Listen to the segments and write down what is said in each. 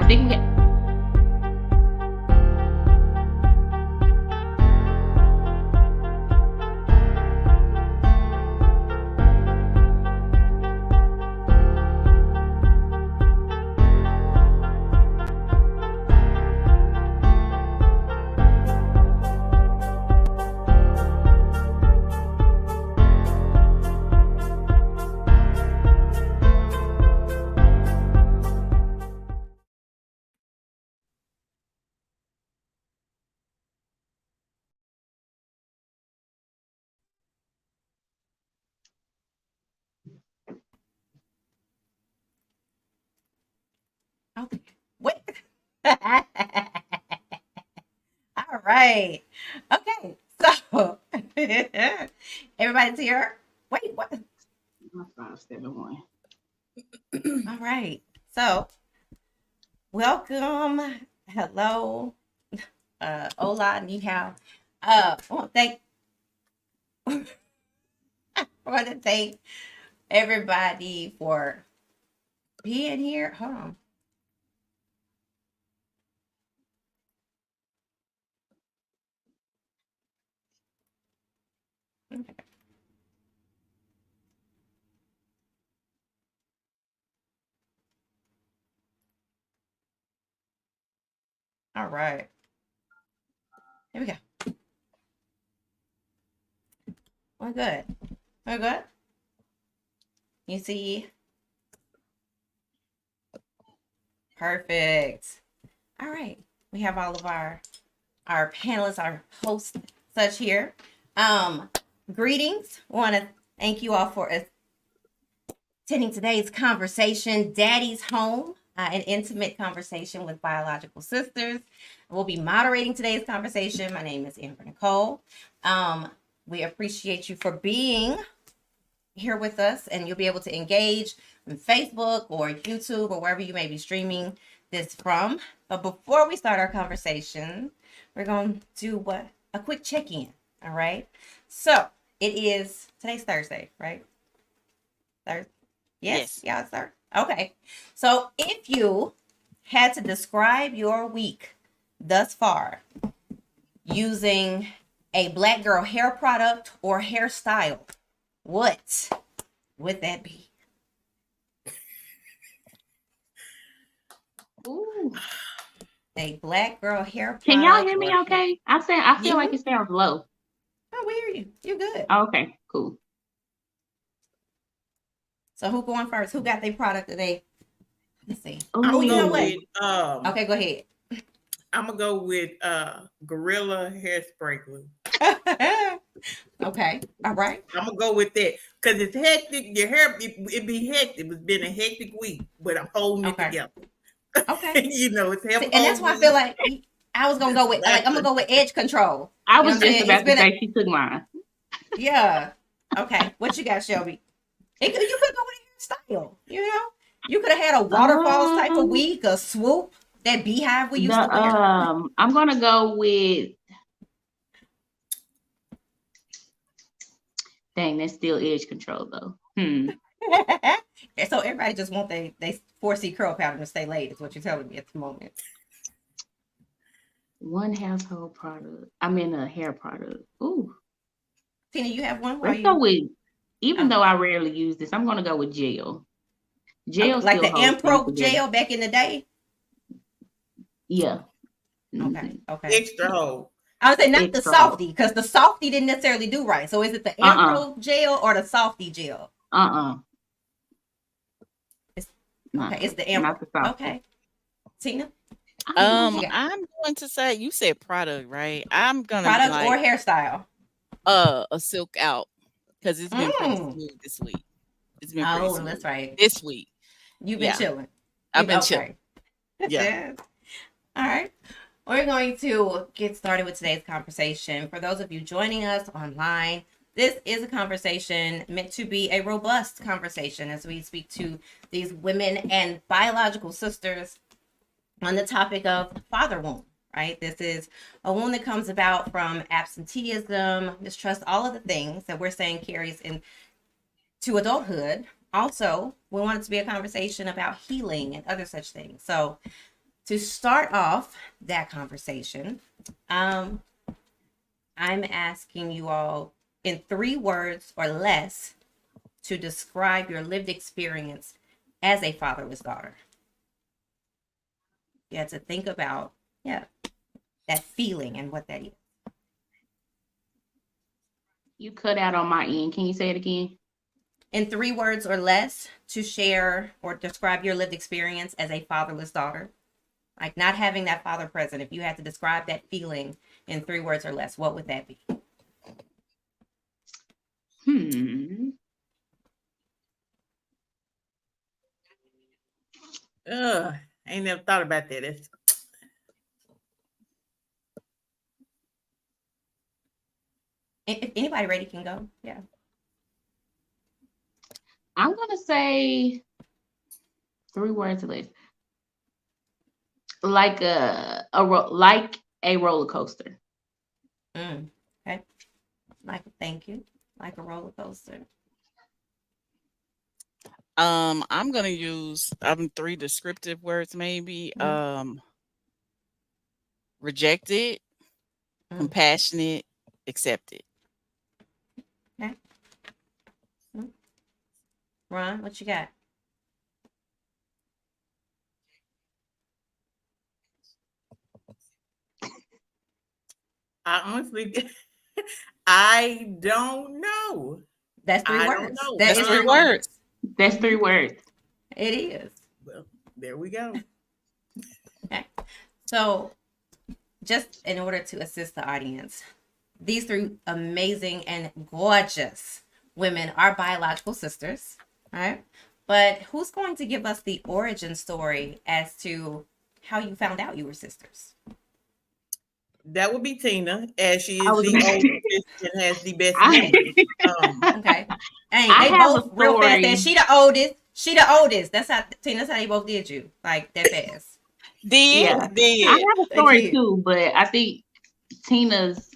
think we Okay. Wait. All right. Okay. So everybody's here. Wait, what? 571. All right. So welcome. Hello. Hola, ni hao. Well, I want to thank everybody for being here. Hold on. Okay. All right. Here we go. We're good. We're good. You see? Perfect. All right. We have all of our panelists, our hosts, such here. Greetings. Want to thank you all for attending today's conversation, Daddy's Home, an intimate conversation with biological sisters. We'll be moderating today's conversation. My name is Amber Nicole. We appreciate you for being here with us, and you'll be able to engage on Facebook or YouTube or wherever you may be streaming this from. But before we start our conversation, we're going to do a quick check-in. All right. So today's Thursday, right? Thursday. Yes. Yeah, it's Thursday. Okay. So if you had to describe your week thus far using a Black girl hair product or hairstyle, what would that be? Ooh. A Black girl hair product. Can y'all hear me okay? I feel like it sounds low. Oh, we hear you. You're good. Oh, okay, cool. So who going first? Who got their product today? Let's see. Ooh. I'm gonna go with, with okay, go ahead. I'm gonna go with Gorilla Hairspray Glue. Okay, all right. I'm gonna go with that because it's hectic. Your hair, it be hectic. It's been a hectic week, but I'm holding it together. Okay. You know, it's helping. And that's why I feel like I was gonna go with I'm gonna go with edge control. I was just about to say she took mine. Yeah. Okay. What you got, Shelby? You could go with a hairstyle. You know, you could have had a waterfalls type of week, a swoop, that beehive we used to wear. I'm gonna go with. Dang, that's still edge control though. So everybody just want they 4C curl pattern to stay laid is what you're telling me at the moment. One household product. I mean a hair product. Ooh. Tina, you have one? Let's go with, even though I rarely use this, I'm gonna go with gel. Gel like the Impro gel back in the day? Yeah. Okay. Okay. Extra hold. I would say not the softy, because the softy didn't necessarily do right. So is it the Impro gel or the softy gel? It's the Amber. Okay. Tina? I'm going to say, you said product, right? I'm gonna product or hairstyle. A silk out, because it's been pretty smooth this week. It's been pretty smooth. That's right. This week. You've been chilling. I've been chilling. Yeah. All right. We're going to get started with today's conversation. For those of you joining us online, this is a conversation meant to be a robust conversation as we speak to these women and biological sisters on the topic of father wound, right? This is a wound that comes about from absenteeism, mistrust, all of the things that we're saying carries into adulthood. Also, we want it to be a conversation about healing and other such things. So to start off that conversation, I'm asking you all in 3 words or less to describe your lived experience as a fatherless daughter. You have to think about, that feeling and what that is. You cut out on my end. Can you say it again? In 3 words or less to share or describe your lived experience as a fatherless daughter. Like not having that father present. If you had to describe that feeling in 3 words or less, what would that be? I ain't never thought about that. If anybody ready can go. Yeah. I'm gonna say 3 words or less. Like a roller coaster. Okay. Thank you. Like a roller coaster. I'm gonna use 3 descriptive words maybe. Rejected, compassionate, accepted. Okay. Ron, what you got? I honestly, I don't know. That's 3 I words. don't know. That That's is 3 words. That's 3 words. It is. Well, there we go. Okay. So, just in order to assist the audience, these 3 amazing and gorgeous women are biological sisters, right? But who's going to give us the origin story as to how you found out you were sisters? That would be Tina, as she is I was the gonna- oldest and has the best memory. Okay. Hey, I they have both a real fast. story. And she the oldest. She the oldest. That's how Tina. That's how they both did you. Like that fast. Yeah. Did. I have a story too, but I think Tina's.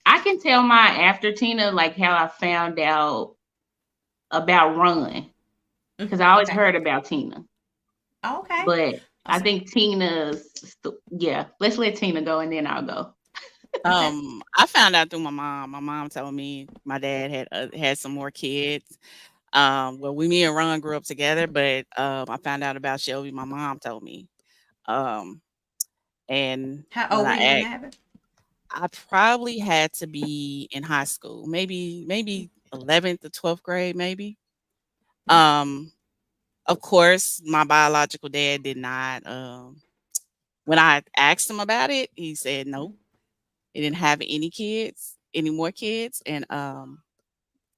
I can tell mine after Tina, like how I found out about Run, because I always heard about Tina. Okay. But I think Tina's. Yeah, let's let Tina go, and then I'll go. I found out through my mom. My mom told me my dad had some more kids. Well, me and Ron grew up together, but I found out about Shelby. My mom told me. And How old were you when that happened? I probably had to be in high school, maybe 11th to 12th grade, maybe. Of course, my biological dad did not. When I asked him about it, he said no, he didn't have any more kids, and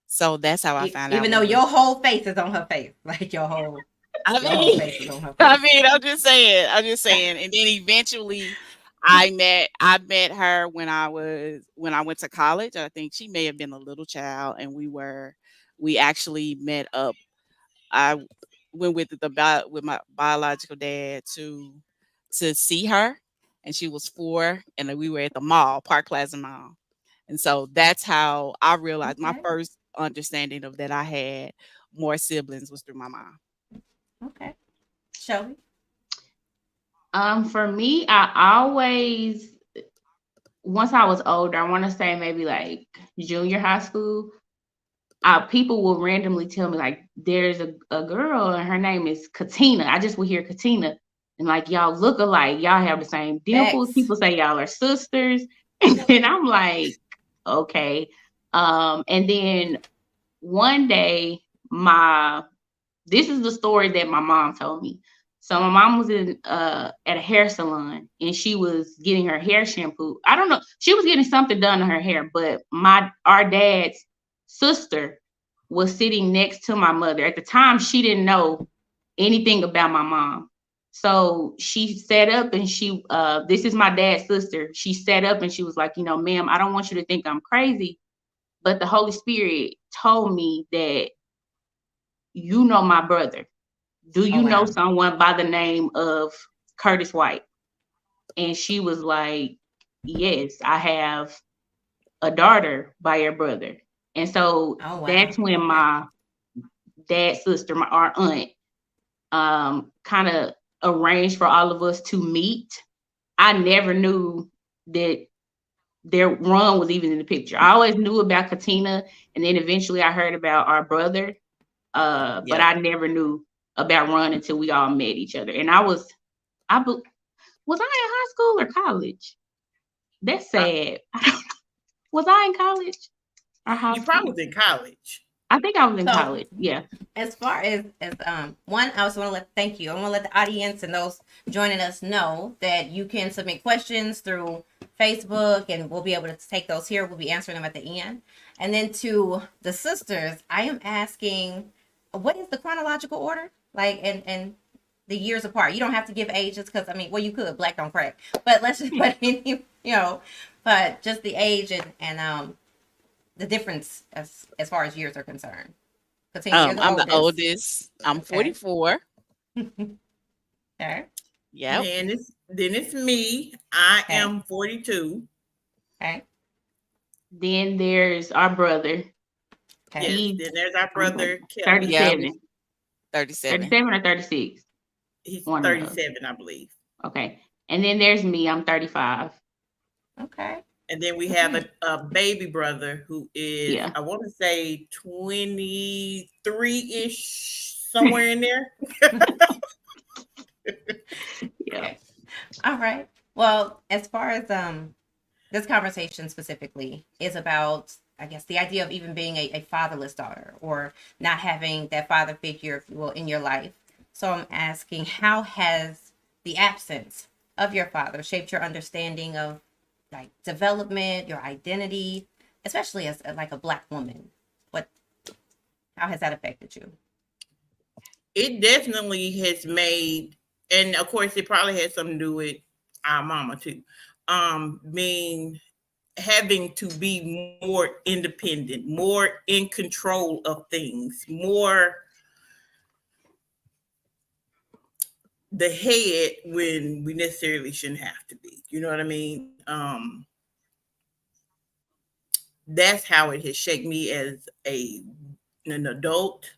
so that's how I found out. Even though your whole face is on her face, like your whole face is on her face. I'm just saying, and then eventually, I met her when I went to college. I think she may have been a little child, and we actually met up. I went with my biological dad to see her, and she was 4, and we were at the mall, Park Plaza Mall. And so that's how I realized my first understanding of that I had more siblings was through my mom. Okay. Shelby? For me, once I was older, I want to say maybe like junior high school, people will randomly tell me like there's a girl and her name is Katina. I just would hear Katina and like y'all look alike. Y'all have the same dimples. People say y'all are sisters. And I'm like, okay. And then one day this is the story that my mom told me. So my mom was at a hair salon and she was getting her hair shampoo. I don't know. She was getting something done to her hair, but our dad's sister was sitting next to my mother. At the time, she didn't know anything about my mom. So she sat up and this is my dad's sister. She sat up and she was like, ma'am, I don't want you to think I'm crazy, but the Holy Spirit told me that you know my brother. Do you know someone by the name of Curtis White? And she was like, yes, I have a daughter by your brother. And so that's when my dad's sister, our aunt, kind of arranged for all of us to meet, I never knew that their Ron was even in the picture. I always knew about Katina, and then eventually I heard about our brother. But I never knew about Ron until we all met each other. And was I in high school or college? That's sad. Was I in college or high You school? probably was in college. I think I was in college. Yeah. As far as one, I also want to thank you. I want to let the audience and those joining us know that you can submit questions through Facebook, and we'll be able to take those here. We'll be answering them at the end. And then to the sisters, I am asking, what is the chronological order? Like, and the years apart. You don't have to give ages because, I mean, well, you could. Black don't crack. But let's just put in, but just the age and the difference as far as years are concerned. I'm the oldest. I'm 44. Okay. Yeah. Then it's me. I am 42. Okay. Then there's our brother. Okay. Yes, then there's our brother, 37. 37. 37 or 36? He's 37, I believe. Okay. And then there's me. I'm 35. Okay. And then we have a baby brother who is, I want to say 23-ish, somewhere in there. Okay. All right. Well, as far as this conversation specifically is about, I guess, the idea of even being a fatherless daughter or not having that father figure, if you will, in your life. So I'm asking, how has the absence of your father shaped your understanding of like development, your identity, especially as like a Black woman? How has that affected you? It definitely has made, and of course it probably had something to do with our mama too. Having to be more independent, more in control of things, more the head when we necessarily shouldn't have to be. You know what I mean? That's how it has shaped me as an adult.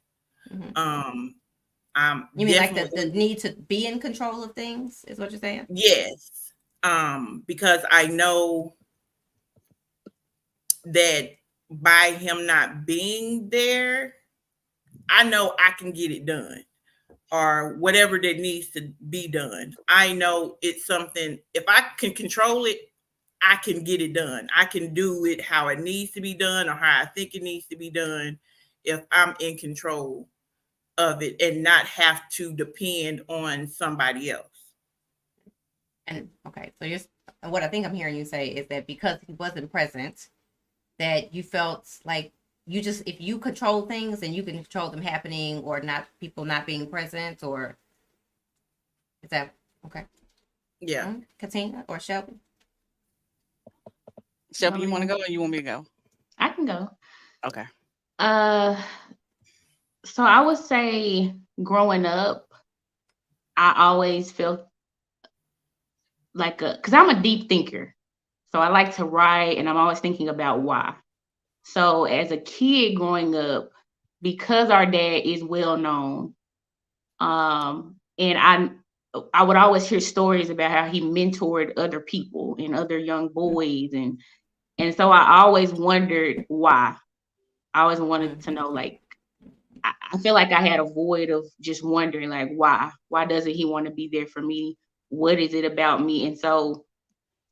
Mm-hmm. You mean like the need to be in control of things is what you're saying? Yes. Because I know that by him not being there, I know I can get it done or whatever that needs to be done. I know it's something, if I can control it, I can get it done. I can do it how it needs to be done or how I think it needs to be done if I'm in control of it and not have to depend on somebody else. And okay, so what I think I'm hearing you say is that because he wasn't present, that you felt like if you control things, then you can control them happening or not, people not being present, or is that okay? Yeah. Katina or Shelby? Shelby, you want to go or you want me to go? I can go. Okay. So I would say growing up, I always felt like because I'm a deep thinker. So I like to write and I'm always thinking about why. So as a kid growing up, because our dad is well known, and I would always hear stories about how he mentored other people and other young boys. And so I always wondered why. I always wanted to know, like, I feel like I had a void of just wondering, like, why? Why doesn't he want to be there for me? What is it about me? And so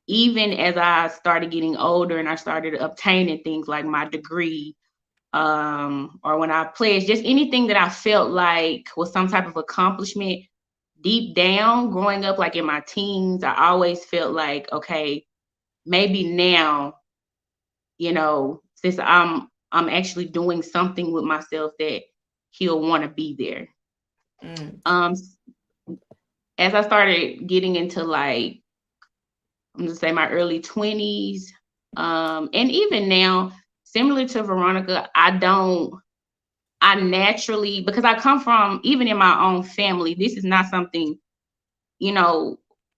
even as I started getting older and I started obtaining things like my degree, or when I pledged, just anything that I felt like was some type of accomplishment, deep down, growing up, like in my teens, I always felt like, okay, maybe now, since I'm actually doing something with myself that he'll want to be there. As I started getting into like, I'm gonna say my early 20s, and even now, similar to Veronica, I naturally, because I come from, even in my own family, this is not something,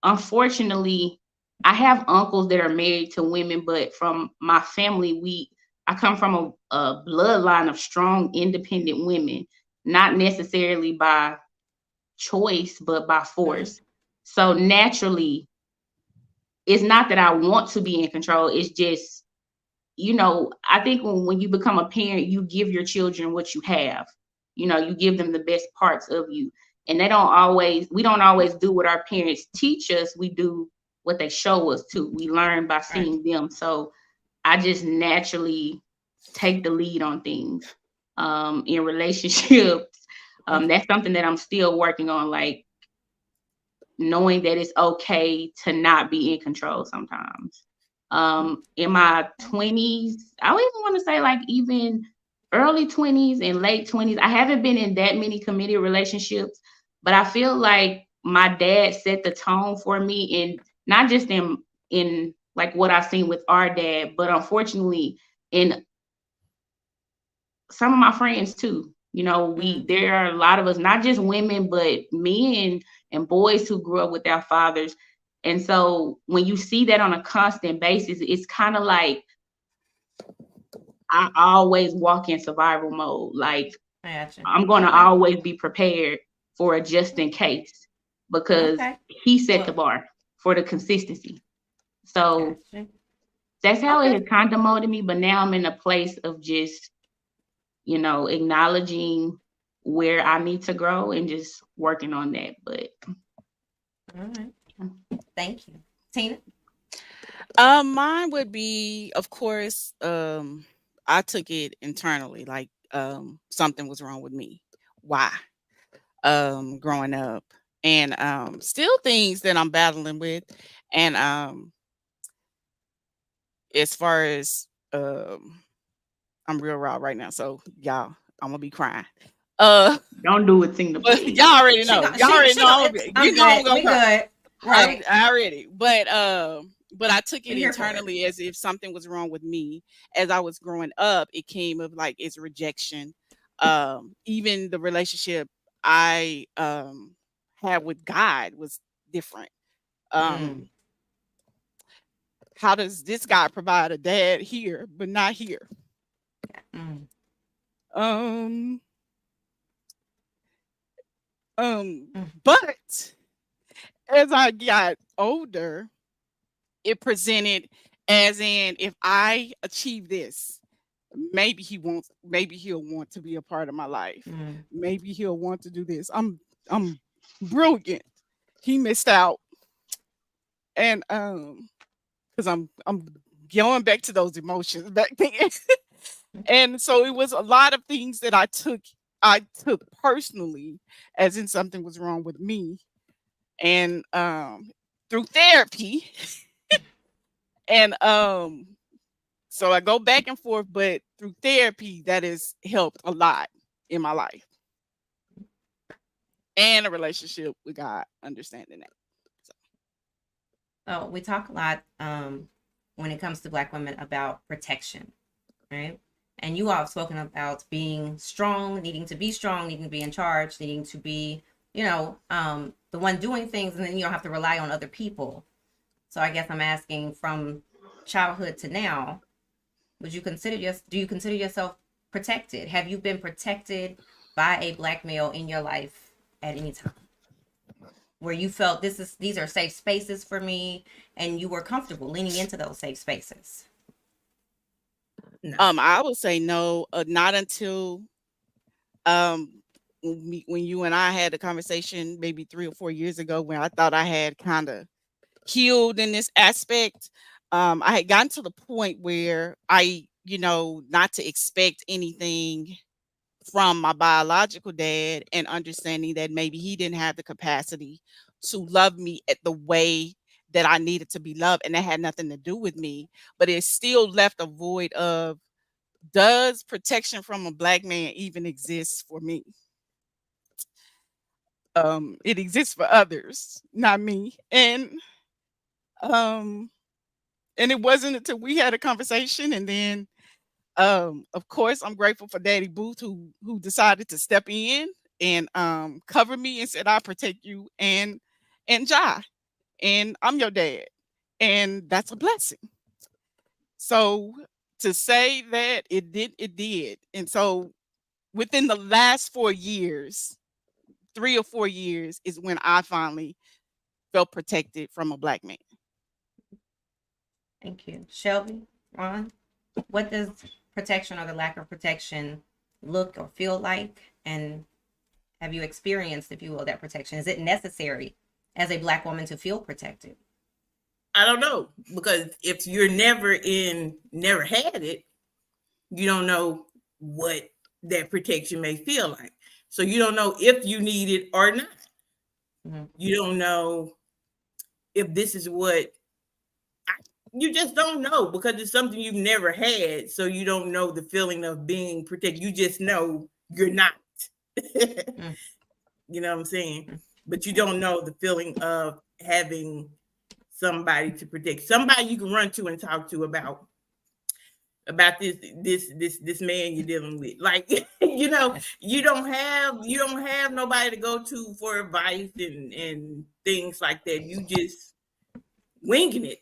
unfortunately, I have uncles that are married to women, but from my family, I come from a bloodline of strong, independent women, not necessarily by choice, but by force. So naturally, it's not that I want to be in control. It's just, I think when you become a parent, you give your children what you have. You give them the best parts of you. And we don't always do what our parents teach us. We do what they show us too. We learn by seeing them. So I just naturally take the lead on things in relationships. That's something that I'm still working on, like knowing that it's okay to not be in control sometimes. In my 20s, I would even want to say like even early 20s and late 20s, I haven't been in that many committed relationships, but I feel like my dad set the tone for me, and not just in like what I've seen with our dad, but unfortunately in some of my friends too. There are a lot of us, not just women, but men and boys who grew up with their fathers. And so when you see that on a constant basis, it's kind of like I always walk in survival mode. Like I'm going to always be prepared for a just in case, because he set the bar for the consistency. So that's how it has kind of molded me. But now I'm in a place of just, acknowledging where I need to grow and just working on that. But all right. Thank you. Tina? Mine would be, of course, I took it internally, like something was wrong with me. Why? Growing up. And still things that I'm battling with. And as far as I'm real raw right now, so y'all, I'm gonna be crying. Don't do it, Tina. Y'all already know. Y'all already know. You know I'm gonna cry. Good. Right. I already. But I took it internally as if something was wrong with me. As I was growing up, it came of like it's rejection. Even the relationship I had with God was different. How does this guy provide a dad here but not here? But as I got older, it presented as in, if I achieve this, maybe he'll want to be a part of my life. Maybe he'll want to do this. I'm brilliant. He missed out. And because I'm going back to those emotions back then. And so it was a lot of things that I took personally as in something was wrong with me. And through therapy. And so I go back and forth, but through therapy, that has helped a lot in my life. And a relationship with God, understanding that. So we talk a lot when it comes to Black women about protection, right? And you all have spoken about being strong, needing to be in charge, needing to be, the one doing things, and then you don't have to rely on other people. So I guess I'm asking, from childhood to now, do you consider yourself protected? Have you been protected by a Black male in your life at any time, where you felt these are safe spaces for me, and you were comfortable leaning into those safe spaces? No. I would say no, not until when you and I had a conversation maybe 3 or 4 years ago, when I thought I had kind of healed in this aspect. I had gotten to the point where I, not to expect anything from my biological dad, and understanding that maybe he didn't have the capacity to love me at the way that I needed to be loved. And that had nothing to do with me, but it still left a void of, does protection from a Black man even exist for me? It exists for others, not me. And it wasn't until we had a conversation, and then of course I'm grateful for Daddy Booth, who decided to step in and cover me and said, I'll protect you and Jai, and I'm your dad. And that's a blessing. So to say that it did. And so within the last 4 years, 3 or 4 years is when I finally felt protected from a black man. Thank you. Shelby, Ron, what does protection or the lack of protection look or feel like? And have you experienced, if you will, that protection? Is it necessary as a black woman to feel protected? I don't know, because if you're never had it, you don't know what that protection may feel like. So you don't know if you need it or not. Mm-hmm. You don't know if this is what you just don't know, because it's something you've never had. So you don't know the feeling of being protected. You just know you're not. You know what I'm saying? But you don't know the feeling of having somebody to protect, somebody you can run to and talk to about this man you're dealing with. Like, you know, you don't have nobody to go to for advice and things like that. You just winging it.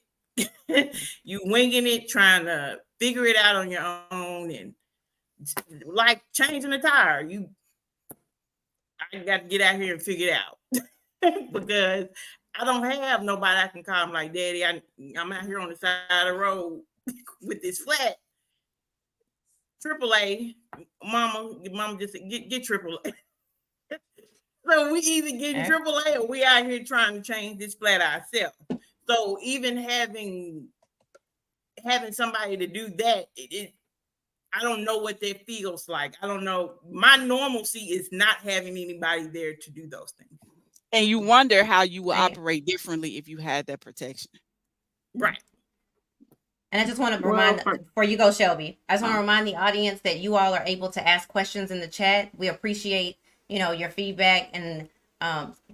You winging it, trying to figure it out on your own, and like changing a tire. I got to get out here and figure it out because I don't have nobody I can call. I'm like, Daddy, I'm out here on the side of the road with this flat. AAA, mama just get AAA. So we either getting AAA or we out here trying to change this flat ourselves. So even having somebody to do that, I don't know what that feels like. I don't know. My normalcy is not having anybody there to do those things. And you wonder how you would operate differently if you had that protection. Right. And I just want to remind, before you go, Shelby, I just want to remind the audience that you all are able to ask questions in the chat. We appreciate, your feedback, and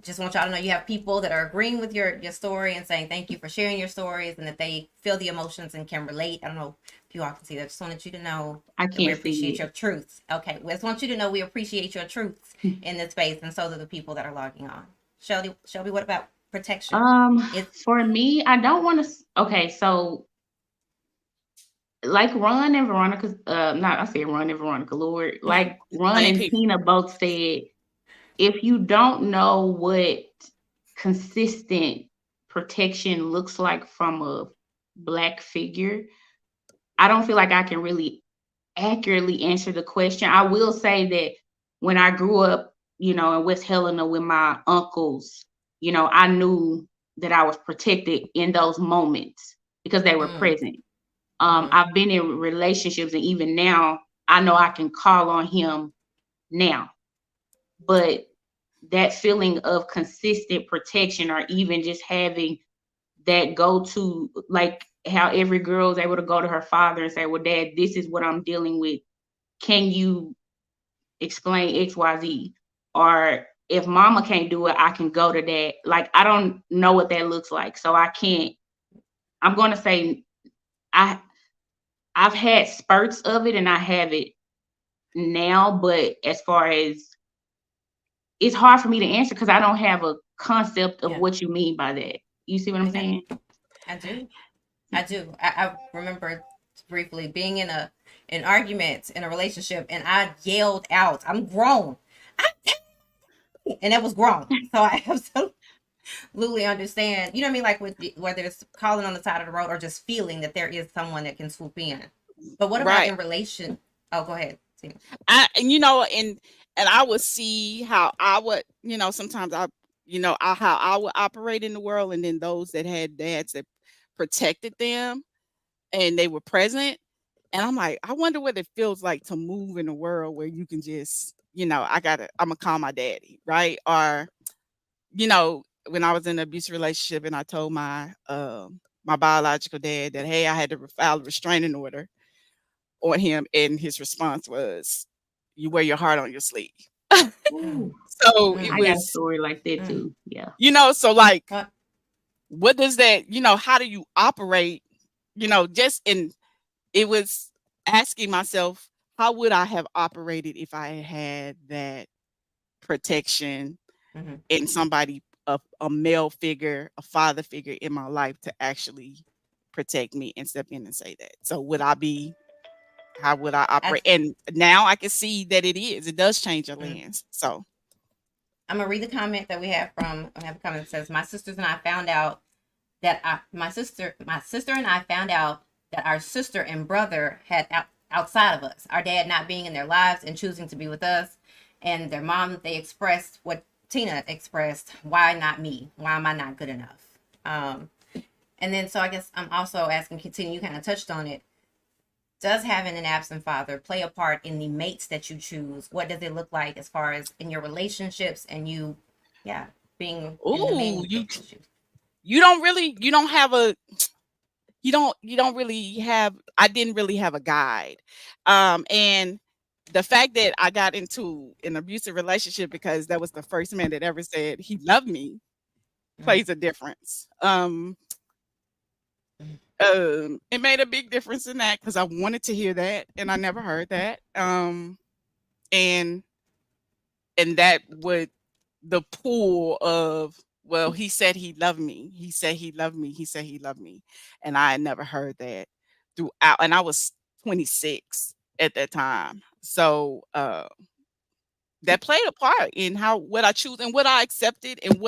just want y'all to know you have people that are agreeing with your story and saying thank you for sharing your stories, and that they feel the emotions and can relate. I don't know if you all can see that. I just wanted you to know we appreciate your truths. Okay, we just want you to know we appreciate your truths in this space, and so do the people that are logging on. Shelby, what about protection? For me, I don't want to. Okay, so like Ron and Veronica, I said Ron and Veronica, Lord, like Ron and Tina both said, if you don't know what consistent protection looks like from a Black figure, I don't feel like I can really accurately answer the question. I will say that when I grew up, in West Helena with my uncles, I knew that I was protected in those moments because they were present. I've been in relationships, and even now, I know I can call on him now. But that feeling of consistent protection, or even just having that go-to, like how every girl is able to go to her father and say, well, Dad, this is what I'm dealing with. Can you explain XYZ? Or if Mama can't do it, I can go to Dad. Like, I don't know what that looks like. So I'm going to say I've had spurts of it and I have it now, but as far as, it's hard for me to answer because I don't have a concept of what you mean by that. You see what I'm saying? I do. I remember briefly being in an argument in a relationship, and I yelled out, "I'm grown," and that was grown. So I absolutely understand. You know what I mean? Like whether it's calling on the side of the road or just feeling that there is someone that can swoop in. But what about in relation? Oh, go ahead. And I would see how I would, sometimes how I would operate in the world, and then those that had dads that protected them and they were present. And I'm like, I wonder what it feels like to move in a world where you can just, I'm gonna call my daddy, right? Or, when I was in an abusive relationship and I told my biological dad that, hey, I had to file a restraining order on him, and his response was, you wear your heart on your sleeve. So it was, I got a story like that too. Yeah. So like, what does that, how do you operate, it was asking myself, how would I have operated if I had that protection and somebody, a male figure, a father figure in my life to actually protect me and step in and say that? So how would I operate? And now I can see that it does change your lens. So I'm gonna read the comment that we have from. I have a comment that says, "My sisters and I found out that my sister and I found out that our sister and brother had outside of us. Our dad not being in their lives and choosing to be with us, and their mom. They expressed what Tina expressed. Why not me? Why am I not good enough?" And then, so I guess I'm also asking, Katina, you kind of touched on it. Does having an absent father play a part in the mates that you choose? What does it look like as far as in your relationships and you, being in the main mates you don't really have, I didn't really have a guide. And the fact that I got into an abusive relationship because that was the first man that ever said he loved me plays a difference. It made a big difference in that because I wanted to hear that and I never heard that. And that would, the pool of, well, he said he loved me. He said he loved me. He said he loved me. And I had never heard that throughout. And I was 26 at that time. So that played a part in what I choose and what I accepted and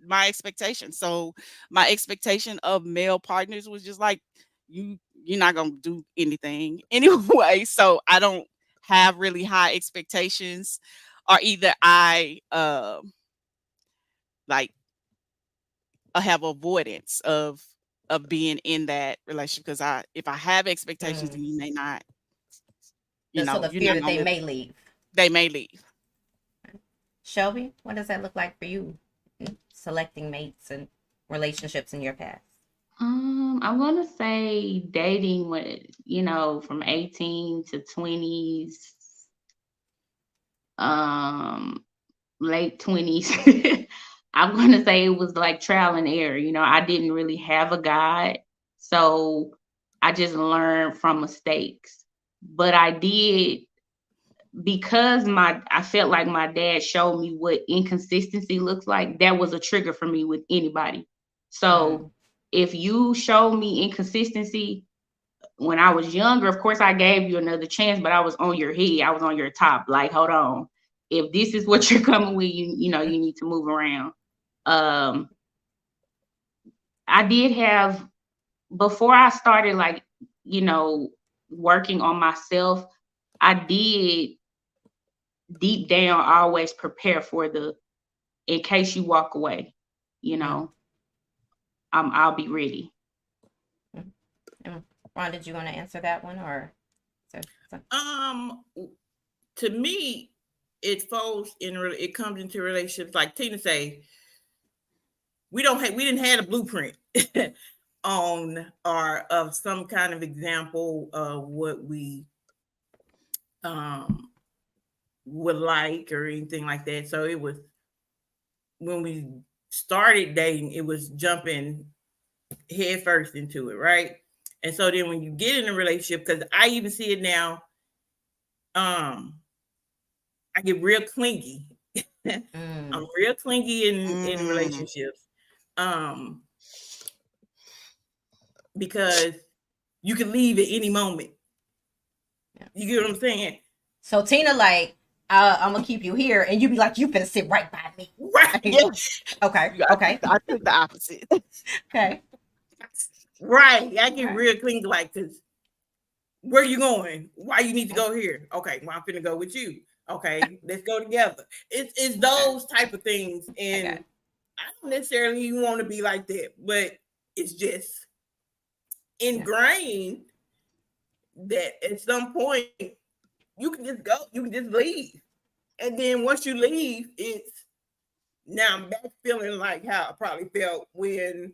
my expectations. So my expectation of male partners was just like, you're not gonna do anything anyway. So I don't have really high expectations, or either I have avoidance of being in that relationship because if I have expectations, then you may not. So the fear that they may leave. They may leave. Shelby, what does that look like for you? Selecting mates and relationships in your past? I'm gonna say dating with, from 18 to 20s, late 20s. I'm gonna say it was like trial and error. I didn't really have a guide, so I just learned from mistakes. But I did, because I felt like my dad showed me what inconsistency looks like. That was a trigger for me with anybody. So if you show me inconsistency when I was younger, of course I gave you another chance, but I was on your head. I was on your top. Like, hold on. If this is what you're coming with, you need to move around. I did have, before I started working on myself, I did deep down always prepare for in case you walk away, I'll be ready. Ron, did you want to answer that one, or? To me, it comes into relationships like Tina say. We didn't have a blueprint on or of some kind of example of what we would like or anything like that. So it was, when we started dating, it was jumping head first into it, right? And so then when you get in a relationship, because I even see it now, I get real clingy. I'm real clingy in relationships. Because you can leave at any moment. You get what I'm saying? So Tina, I'm gonna keep you here, and you be like, you finna sit right by me. Right. Okay. I took the opposite. Okay. Right. I get real clingy, because where you going? Why you need to go here? Okay, well, I'm finna go with you. Okay, let's go together. It's those type of things. And I don't necessarily even want to be like that, but it's just ingrained that at some point you can just go, you can just leave. And then once you leave, now I'm back feeling like how I probably felt when,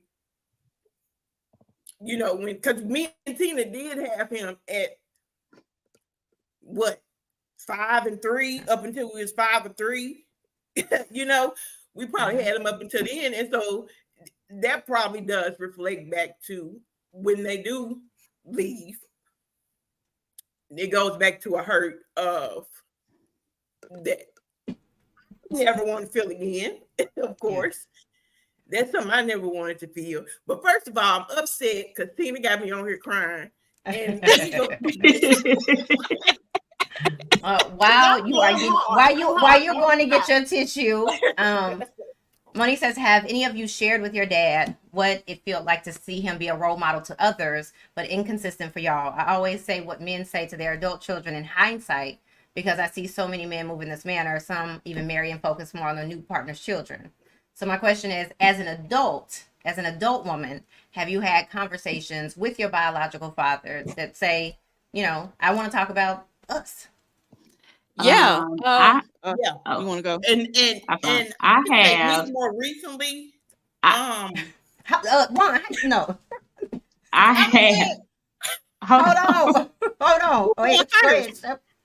because me and Tina did have him at 5 and 3, up until we was 5 and 3. We probably had him up until the end. And so that probably does reflect back to when they do leave. It goes back to a hurt of that you never want to feel again, of course. That's something I never wanted to feel. But first of all, I'm upset because Tina got me on here crying. And While you're going to get your tissue, Monique says, have any of you shared with your dad what it felt like to see him be a role model to others, but inconsistent for y'all? I always say what men say to their adult children in hindsight, because I see so many men move in this manner. Some even marry and focus more on their new partner's children. So my question is, as an adult woman, have you had conversations with your biological father that say, I want to talk about us? Yeah. I Yeah. You want to go? And I say have me more recently. I- Ron, no. I have Hold on. Wait.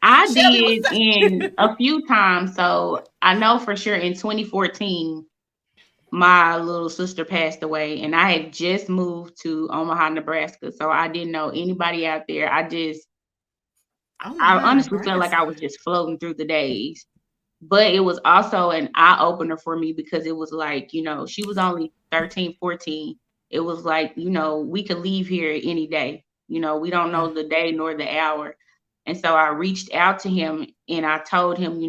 I Shelby did was in a few times. So I know for sure in 2014, my little sister passed away, and I had just moved to Omaha, Nebraska. So I didn't know anybody out there. I honestly felt like I was just floating through the days. But it was also an eye opener for me because it was like, she was only 13, 14. It was like, we could leave here any day. We don't know the day nor the hour. And so I reached out to him and I told him,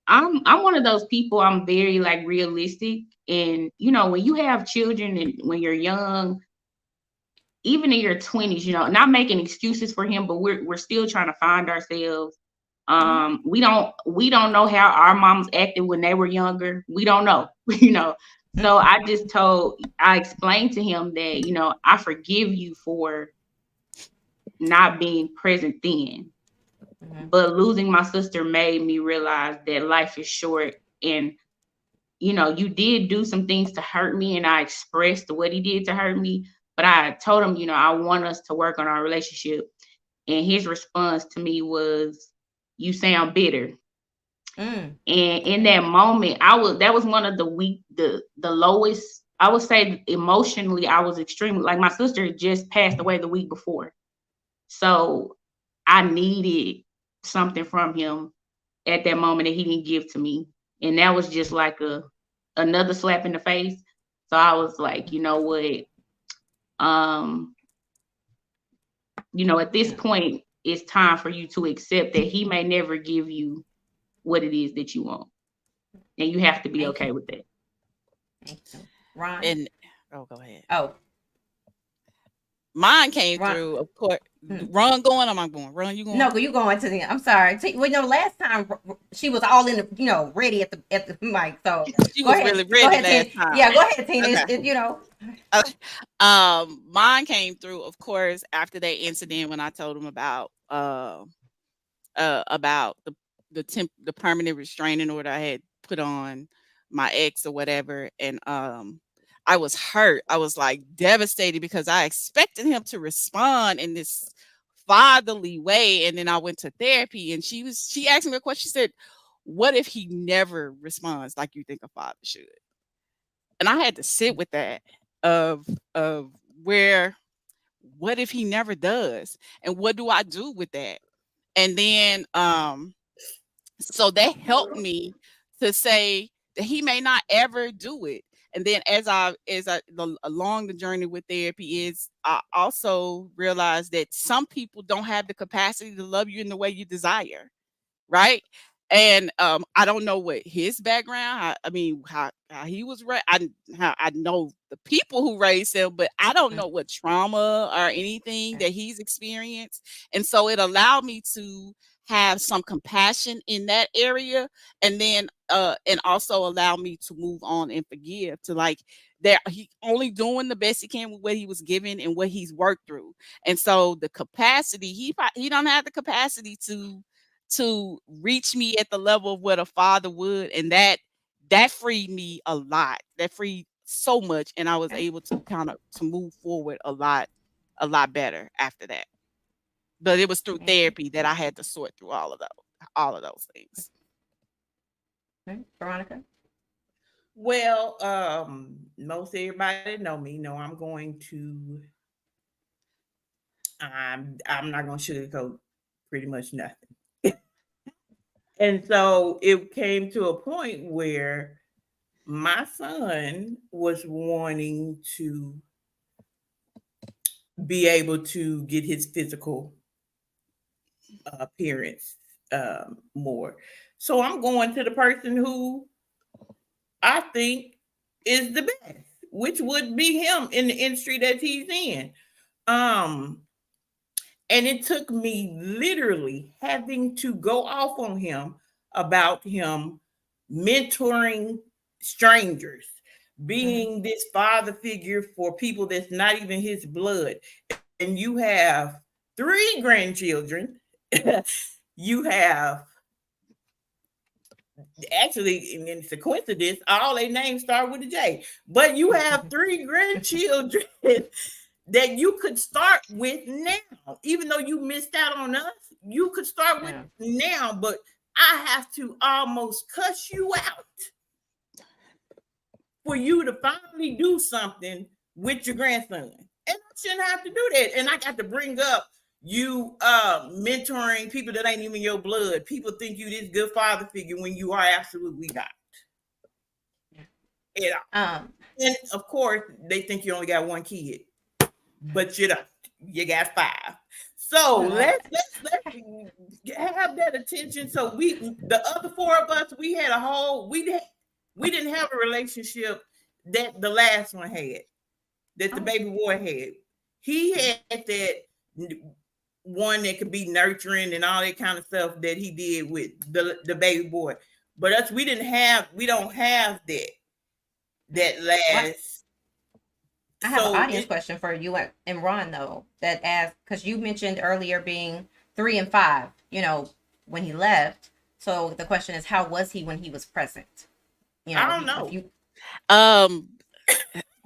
I'm one of those people, I'm very like realistic. And, when you have children and when you're young, even in your 20s, not making excuses for him, but we're still trying to find ourselves. We don't know how our moms acted when they were younger. We don't know, So I explained to him that, I forgive you for not being present then. But losing my sister made me realize that life is short, and you did do some things to hurt me, and I expressed what he did to hurt me. But I told him, I want us to work on our relationship. And his response to me was, "You sound bitter." And in that moment, that was one of the lowest, I would say emotionally, I was extremely, like my sister had just passed away the week before. So I needed something from him at that moment that he didn't give to me. And that was just like another slap in the face. So I was like, you know what? At this point, it's time for you to accept that he may never give you what it is that you want. And you have to be okay with that. Thank you. Ron? Go ahead. Oh. Mine came through, of course. Ron going, am I going? Ron, you going? No, you going to the. I'm sorry. Last time she was all in the, ready at the mic. So she was really ready last time. Yeah, go ahead, Tina. Okay. Mine came through, of course, after that incident when I told him about the permanent restraining order I had put on my ex or whatever, and I was hurt. I was like devastated because I expected him to respond in this fatherly way. And then I went to therapy and she asked me a question. She said, "What if he never responds like you think a father should?" And I had to sit with that of what if he never does? And what do I do with that? And then so that helped me to say that he may not ever do it. And then along the journey with therapy is I also realized that some people don't have the capacity to love you in the way you desire, right? And I don't know what his background, how he was raised. I know the people who raised him, but I don't know what trauma or anything that he's experienced. And so it allowed me to have some compassion in that area, and then and also allow me to move on and forgive, to like that he only doing the best he can with what he was given and what he's worked through. And so the capacity, he don't have the capacity to reach me at the level of what a father would, and that freed me a lot. That freed so much, and I was able to kind of to move forward a lot better after that. But it was through therapy that I had to sort through all of those things. Okay. Veronica? Well, most everybody that know me know I'm not going to sugarcoat pretty much nothing. And so it came to a point where my son was wanting to be able to get his physical parents more. So I'm going to the person who I think is the best, which would be him in the industry that he's in. Um, and it took me literally having to go off on him about him mentoring strangers, being this father figure for people that's not even his blood. And you have 3 grandchildren. You have actually, and it's a coincidence, all their names start with a J. But you have 3 grandchildren that you could start with now. Even though you missed out on us, you could start with now. But I have to almost cuss you out for you to finally do something with your grandson. And I shouldn't have to do that. And I got to bring up you mentoring people that ain't even your blood. People think you this good father figure when you are absolutely not. And of course, they think you only got 1 kid, but you don't. You got 5. So let's have that attention. So the other 4 of us, we had a whole we didn't have a relationship that the last one had, that the baby boy had. He had that one that could be nurturing and all that kind of stuff that he did with the baby boy. But us, we don't have that last. I have an audience question for you and Ron, though, that asks, because you mentioned earlier being 3 and 5, when he left. So the question is, how was he when he was present? I don't know.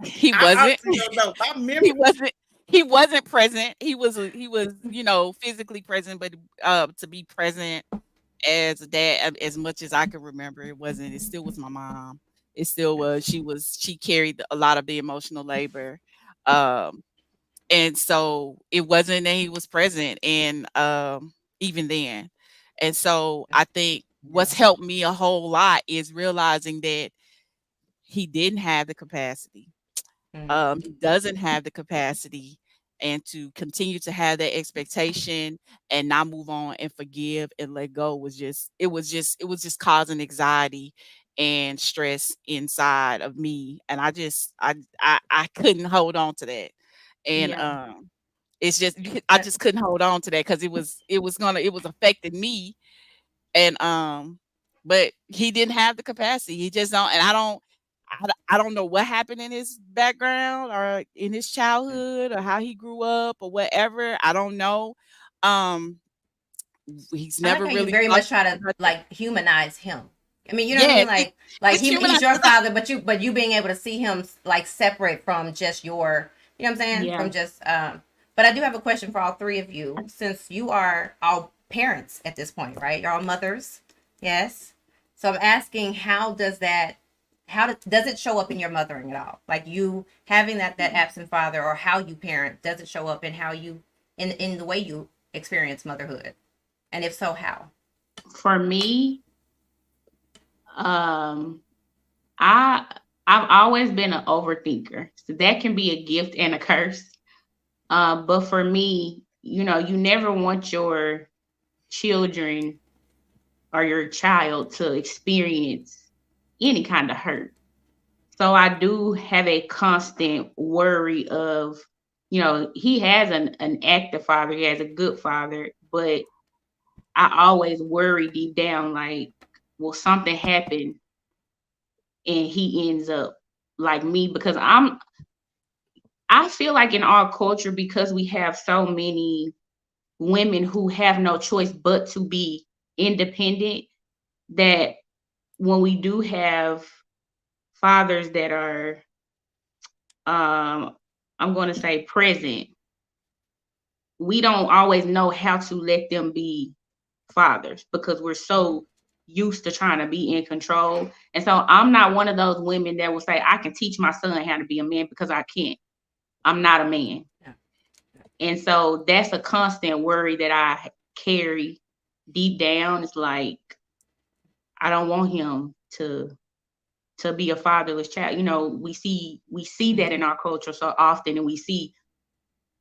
He wasn't. He wasn't present. He was, physically present, but to be present as a dad, as much as I can remember, it wasn't. It still was my mom. It still was. She carried a lot of the emotional labor. And so it wasn't that he was present, and even then. And so I think what's helped me a whole lot is realizing that he didn't have the capacity. He doesn't have the capacity, and to continue to have that expectation and not move on and forgive and let go was just causing anxiety and stress inside of me. And I couldn't hold on to that. And it's just, I just couldn't hold on to that because it was affecting me. And but he didn't have the capacity. He just don't. And I don't know what happened in his background or in his childhood or how he grew up or whatever. I don't know. He's never really very much try to like humanize him. I mean, you know what I mean? Like he's your father, but you being able to see him like separate from just your, you know what I'm saying? Yeah. From just but I do have a question for all 3 of you, since you are all parents at this point, right? You're all mothers. Yes. So I'm asking, how does it show up in your mothering at all? Like you having that absent father, or how you parent, does it show up in how you in the way you experience motherhood? And if so, how? For me, I've always been an overthinker. So that can be a gift and a curse. But for me, you never want your children or your child to experience any kind of hurt. So I do have a constant worry of, he has an active father, he has a good father, but I always worry deep down, like, will something happen and he ends up like me? Because I feel like in our culture, because we have so many women who have no choice but to be independent, that when we do have fathers that are, I'm going to say present, we don't always know how to let them be fathers because we're so used to trying to be in control. And so I'm not one of those women that will say, I can teach my son how to be a man, because I can't. I'm not a man. Yeah. And so that's a constant worry that I carry deep down. It's like, I don't want him to be a fatherless child. We see that in our culture so often, and we see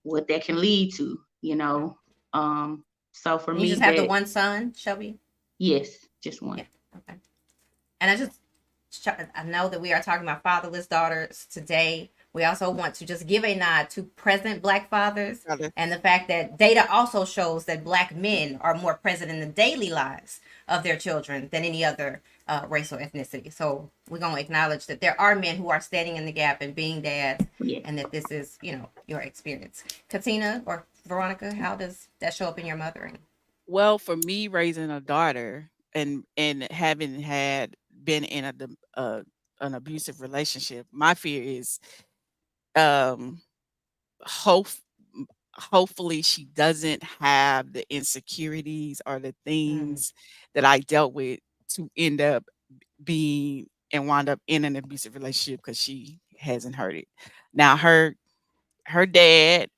what that can lead to, So for You me, just have the one son, Shelby? yes, just one. Yeah. Okay. And I know that we are talking about fatherless daughters today. We also want to just give a nod to present Black fathers and the fact that data also shows that Black men are more present in the daily lives of their children than any other race or ethnicity. So we're going to acknowledge that there are men who are standing in the gap and being dads, and that this is, your experience. Katina or Veronica, how does that show up in your mothering? Well, for me, raising a daughter and having been in an abusive relationship, my fear is um hope hopefully she doesn't have the insecurities or the things that I dealt with to end up being and wind up in an abusive relationship because she hasn't heard it. Now her dad,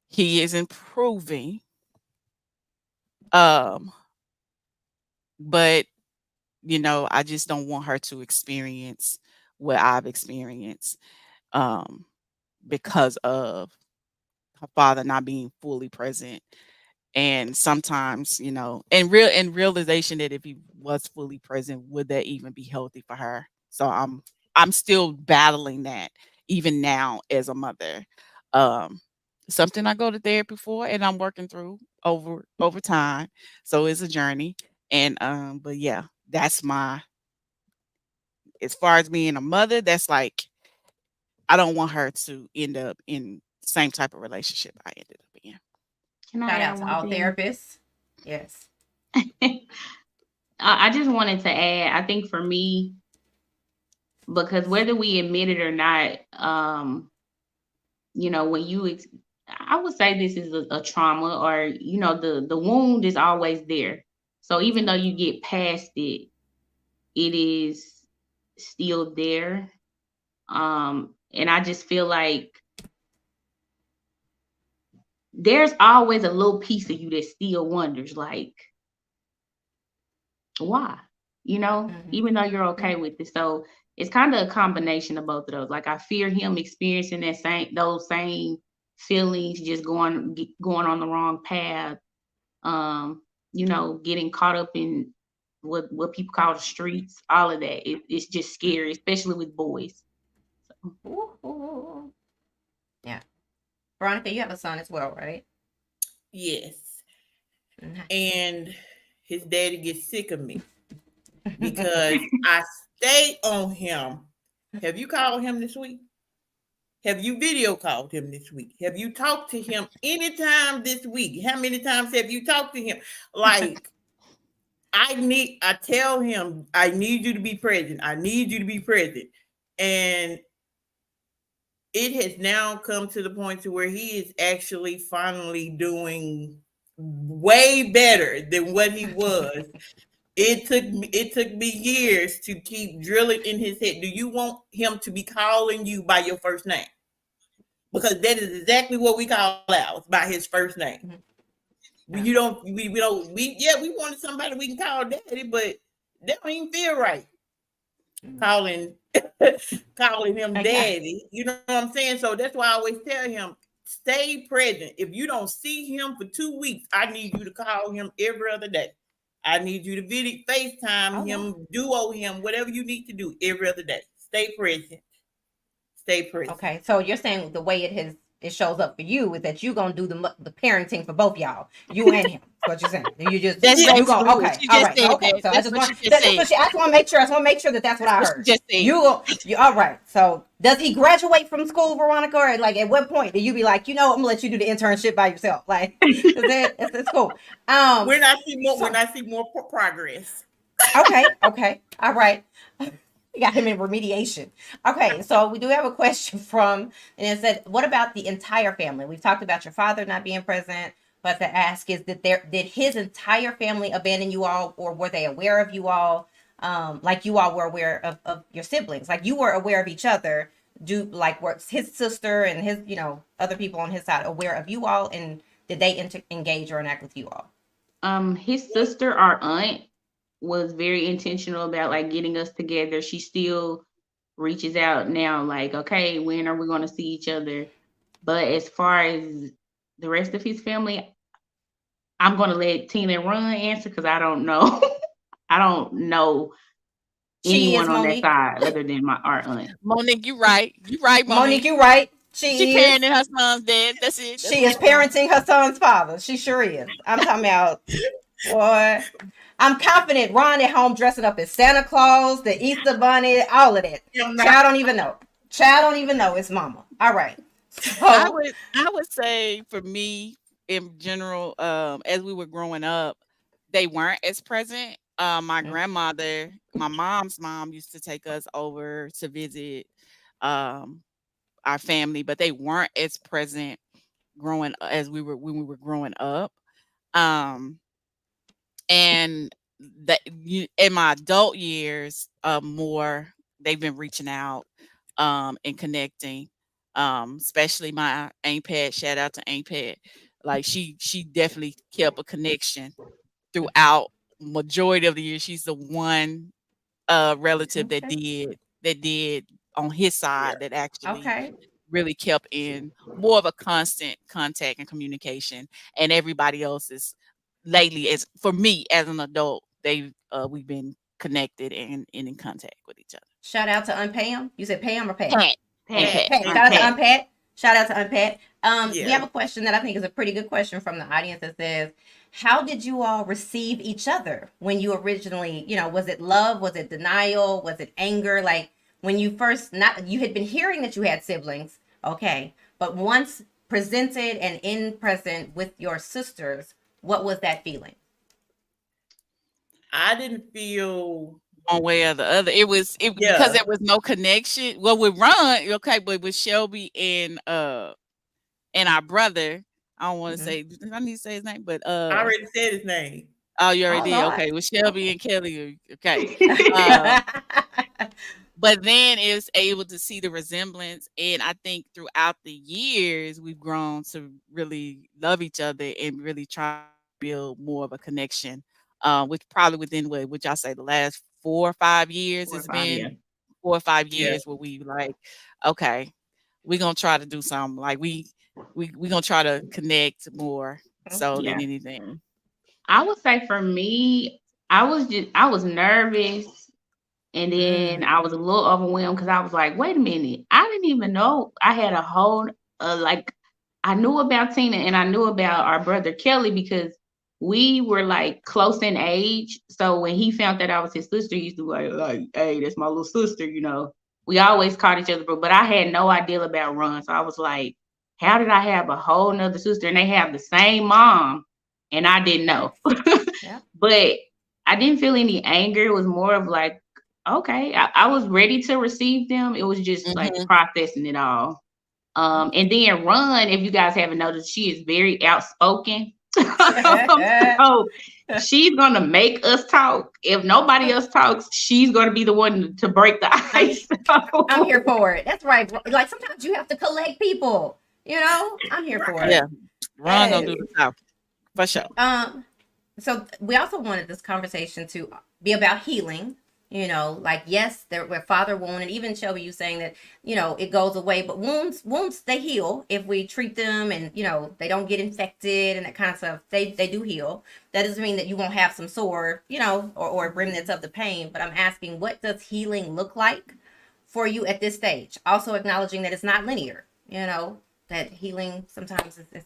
he is improving. But I just don't want her to experience what I've experienced because of her father not being fully present. And sometimes, and realization that if he was fully present, would that even be healthy for her? So I'm still battling that even now as a mother. Um, Something I go to therapy for and I'm working through over time. So it's a journey. And but yeah, that's as far as being a mother, that's like I don't want her to end up in the same type of relationship I ended up in. Can I Shout add out to one all thing? therapists. Yes. I just wanted to add, I think for me, because whether we admit it or not, when I would say this is a trauma, or the wound is always there. So even though you get past it, it is still there. And I just feel like there's always a little piece of you that still wonders, like, why? Even though you're okay with it. So it's kind of a combination of both of those. Like, I fear him experiencing those same feelings, just going on the wrong path. Getting caught up in what people call the streets, all of that. It's just scary, especially with boys. Ooh. Yeah. Veronica, you have a son as well, right? Yes. Nice. And his daddy gets sick of me because I stay on him. Have you called him this week? Have you video called him this week? Have you talked to him anytime this week? How many times have you talked to him? Like, I tell him, I need you to be present. I need you to be present. And it has now come to the point to where he is actually finally doing way better than what he was. It took me years to keep drilling in his head. Do you want him to be calling you by your first name? Because that is exactly what we call ours, by his first name. We wanted somebody we can call daddy, but that don't even feel right. Calling him daddy. You know what I'm saying? So that's why I always tell him, stay present. If you don't see him for 2 weeks, I need you to call him every other day. I need you to FaceTime him, duo him, whatever you need to do every other day. Stay present. Stay present. Okay, so you're saying the way it shows up for you is that you're gonna do the parenting for both y'all, you and him. That's what you're saying. You just That's you basically go what okay, she all just right, said. okay. So I That's just what want she just said. I just want to make sure. I just want to make sure that that's what I That's heard. what she just said. You all right? So does he graduate from school, Veronica, or like at what point do you be like, I'm gonna let you do the internship by yourself? Like, it's cool. When I see more progress. Okay, all right. We got him in remediation. Okay, so we do have a question and it said, what about the entire family? We've talked about your father not being present, but to ask is that did his entire family abandon you all, or were they aware of you all? Like you all were aware of your siblings, like you were aware of each other. Were his sister and his, other people on his side aware of you all, and did they engage or interact with you all? His sister, our aunt, was very intentional about like getting us together. She still reaches out now, like, okay, when are we going to see each other? But as far as the rest of his family, I'm gonna let Tina and Run answer because I don't know. I don't know She is anyone on that Monique. side other than our aunt. Monique, you right. You right, Monique, Monique. you right. She She is. parenting her son's dad. That's it. That's She is it, Monique. parenting her son's father. She sure is. I'm talking about, boy. I'm confident Ron at home dressing up as Santa Claus, the Easter Bunny, all of that. Child don't even know. Child don't even know it's mama. All right. I So would say for me in general, as we were growing up, they weren't as present. My grandmother, my mom's mom used to take us over to visit um our family, but they weren't as present growing as we were when we were growing up. Um and that in my adult years, more they've been reaching out and connecting. Especially my Aunt Pat, shout out to Aunt Pat. Like she definitely kept a connection throughout majority of the year. She's the one relative that did on his side that actually okay. really kept in more of a constant contact and communication. And everybody else is lately, as for me as an adult, we've been connected and in contact with each other. Shout out to Aunt Pam. You said Pam or Pat? Pat. Aunt Pat, Pat. Shout out to Aunt Pat. Shout out to Aunt Pat. We Yeah. have a question that I think is a pretty good question from the audience that says, how did you all receive each other when you originally, was it love? Was it denial? Was it anger? Like when you first, not, you had been hearing that you had siblings, okay, but once presented and in present with your sisters, what was that feeling? I didn't feel. One way or the other. Because Yeah. there was no connection. Well, with Ron, okay, but with Shelby and our brother, I don't want to say, I need to say his name, but I already said his name. oh, you already Oh, did. Lord. Okay, with Shelby and Kelly, okay. But then it was able to see the resemblance, and I think throughout the years we've grown to really love each other and really try to build more of a connection. Which probably within what would y'all say the last 4 or 5 years 4 or it's 5, yeah. been 4 or 5 Yeah. years where we like, okay, we're gonna try to do something. Like we gonna try to connect more so Yeah. than anything. I would say for me, I was nervous, and then I was a little overwhelmed because I was like, wait a minute, I didn't even know I had a whole like I knew about Tina and I knew about our brother Kelly because we were like close in age. So when he found that I was his sister, he used to be like, hey, that's my little sister, We always called each other, but I had no idea about Ron. So I was like, how did I have a whole nother sister and they have the same mom? And I didn't know. Yeah. But I didn't feel any anger. It was more of like, okay, I was ready to receive them. It was just like Mhm. processing it all. And then Run, if you guys haven't noticed, she is very outspoken. So she's gonna make us talk. If nobody else talks, she's gonna be the one to break the ice. I'm here for it. That's right. Like sometimes you have to collect people. I'm here for it. Yeah. Ron gonna Yes. do the talk for sure. So we also wanted this conversation to be about healing. Like yes, there were father wound, and even Shelby, you saying that it goes away, but wounds they heal if we treat them, and they don't get infected and that kind of stuff. They do heal. That doesn't mean that you won't have some sore, or remnants of the pain. But I'm asking, what does healing look like for you at this stage? Also acknowledging that it's not linear. That healing sometimes is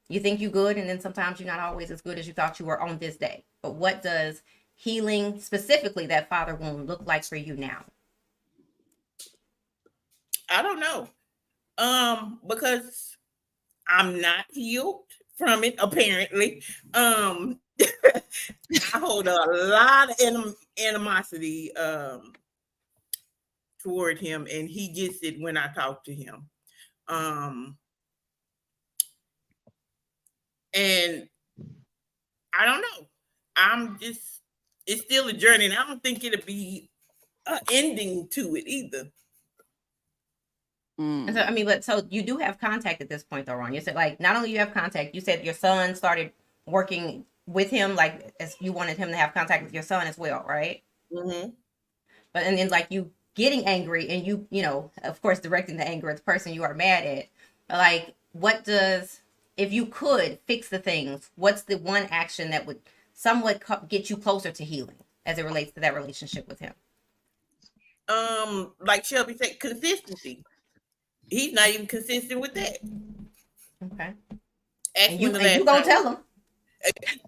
you think you're good, and then sometimes you're not always as good as you thought you were on this day. But what does healing, specifically that father wound, look like for you now? I don't know. Because I'm not healed from it, apparently. I hold a lot of animosity toward him, and he gets it when I talk to him. And I don't know. It's still a journey, and I don't think it'll be an ending to it either. And so, so you do have contact at this point, though, Ron. You said, like, not only you have contact, you said your son started working with him, like, as you wanted him to have contact with your son as well, right? Mm-hmm. But, and then, like, you getting angry and you of course, directing the anger at the person you are mad at. Like, what does if you could fix the things, what's the one action that would somewhat get you closer to healing as it relates to that relationship with him? Like Shelby said, consistency. He's not even consistent with that. Okay. Ask And when you the and you last gonna time. tell him.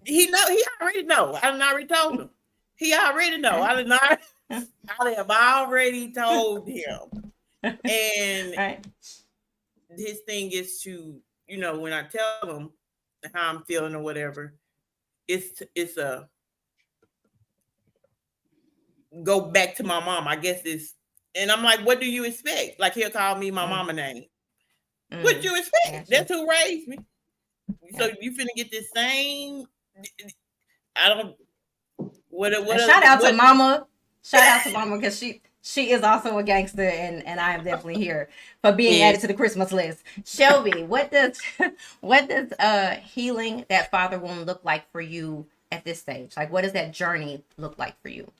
He already know. I already told him. He already know. I have already told him. And Right. his thing is to, when I tell him how I'm feeling or whatever, it's a go back to my mom. I guess and I'm like, what do you expect? Like, he'll call me my mama name. What you expect? That's who raised me. So you finna get this same. I don't. Shout out to Mama. Shout out to Mama, because she is also a gangster, and I am definitely here for being added to the Christmas list. Shelby, what does healing that father wound look like for you at this stage? Like, what does that journey look like for you?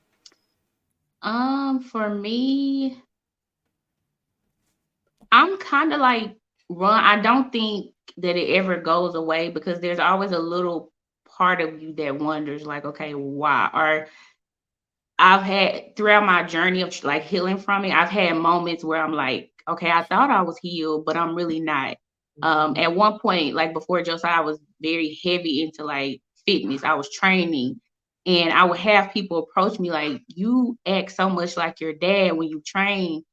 For me, I'm kind of like I don't think that it ever goes away, because there's always a little part of you that wonders, like, okay, why? Or I've had, throughout my journey of like healing from it, I've had moments where I'm like, okay, I thought I was healed, but I'm really not. At one point, like before Josiah, I was very heavy into like fitness. I was training, and I would have people approach me like, you act so much like your dad when you train.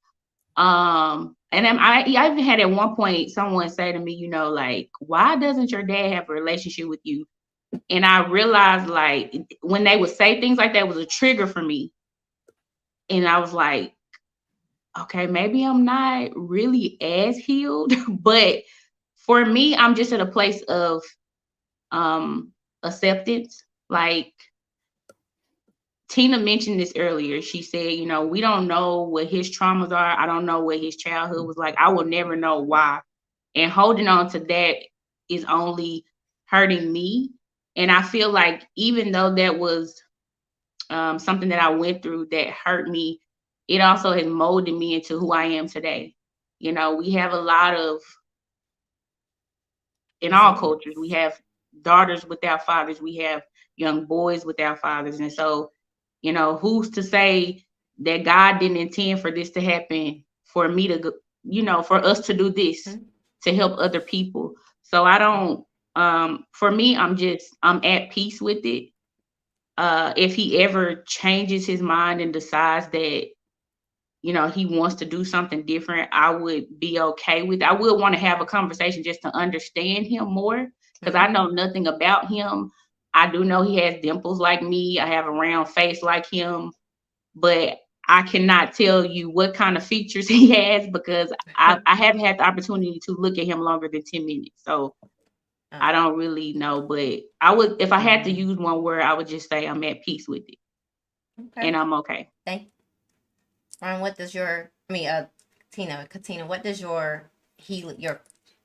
And then I even had at one point someone say to me, like, why doesn't your dad have a relationship with you? And I realized, like, when they would say things like that, was a trigger for me. And I was like, okay, maybe I'm not really as healed. But for me, I'm just at a place of acceptance. Like, Tina mentioned this earlier. She said, we don't know what his traumas are. I don't know what his childhood was like. I will never know why. And holding on to that is only hurting me. And I feel like even though that was something that I went through that hurt me, it also has molded me into who I am today. We have a lot of, in all cultures, we have daughters without fathers. We have young boys without fathers. And so, who's to say that God didn't intend for this to happen, for me to, for us to do this to help other people. So I don't, for me, I'm at peace with it. If he ever changes his mind and decides that, he wants to do something different, I would be okay with it. I would want to have a conversation just to understand him more, because I know nothing about him. I do know he has dimples like me. I have a round face like him, but I cannot tell you what kind of features he has, because I haven't had the opportunity to look at him longer than 10 minutes. So I don't really know, but I would, if I had to use one word, I would just say I'm at peace with it. Okay. And I'm okay. Thank you. Ryan, what does Katina, what does your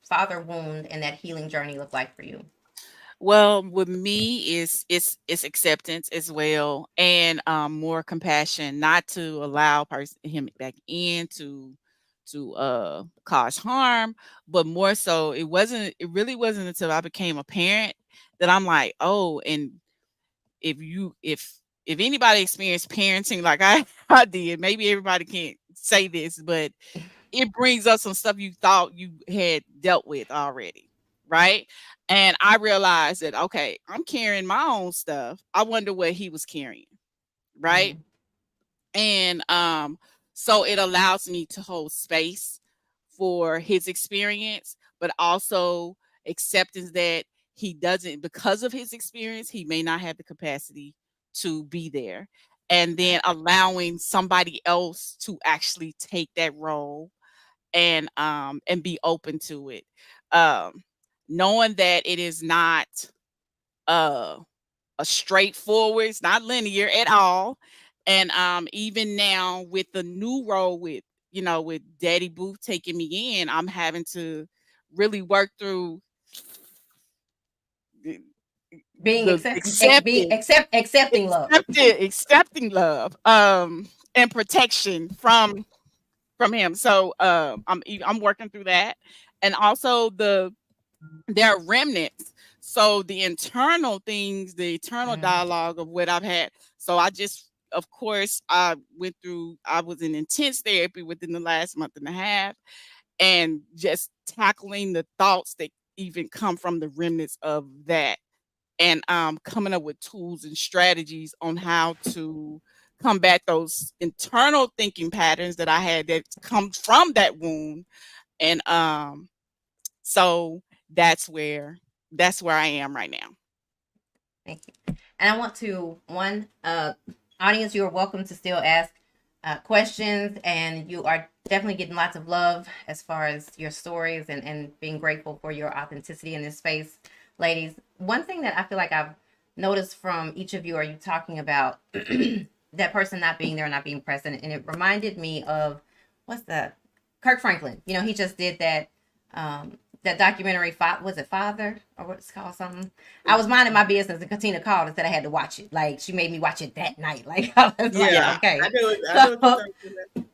father wound and that healing journey look like for you? Well, with me, it's acceptance as well, and more compassion, not to allow him back in to cause harm, but more so, it really wasn't until I became a parent that I'm like, oh, and if anybody experienced parenting like I did, maybe everybody can't say this, but it brings up some stuff you thought you had dealt with already, right? And I realized that, okay, I'm carrying my own stuff. I wonder what he was carrying, right? And so it allows me to hold space for his experience, but also acceptance that he doesn't, because of his experience, he may not have the capacity to be there. And then allowing somebody else to actually take that role and be open to it. Knowing that it is not a straightforward, it's not linear at all. And even now with the new role with Daddy Booth taking me in, I'm having to really work through accepting love. Accepting love and protection from him. So I'm working through that. And also the there are remnants. So the internal things, the internal dialogue of what I've had. So I just, of course, I was in intense therapy within the last month and a half, and just tackling the thoughts that even come from the remnants of that, and coming up with tools and strategies on how to combat those internal thinking patterns that I had that come from that wound. And so that's where I am right now. Thank you. And I want to, audience, you are welcome to still ask questions, and you are definitely getting lots of love as far as your stories and being grateful for your authenticity in this space. Ladies, one thing that I feel like I've noticed from each of you are you talking about that person not being there, not being present. And it reminded me of, what's that? Kirk Franklin. You know, he just did that that documentary, was it Father, or what's it called, something? I was minding my business and Katina called and said I had to watch it. Like, she made me watch it that night. Like, I was like, okay. I do it.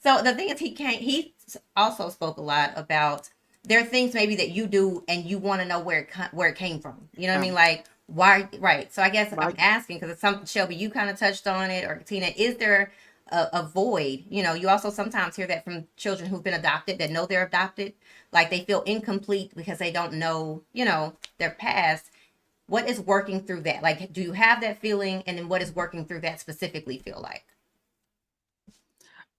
So the thing is, he also spoke a lot about, there are things maybe that you do and you want to know where it came from. You know what I mean? Like, why? Right. So I guess I'm asking, because it's something, Shelby, you kind of touched on it, or Katina, is there a void? You know, you also sometimes hear that from children who've been adopted, that know they're adopted, like they feel incomplete because they don't know, you know, their past. What is working through that? Like, do you have that feeling? And then what is working through that specifically feel like?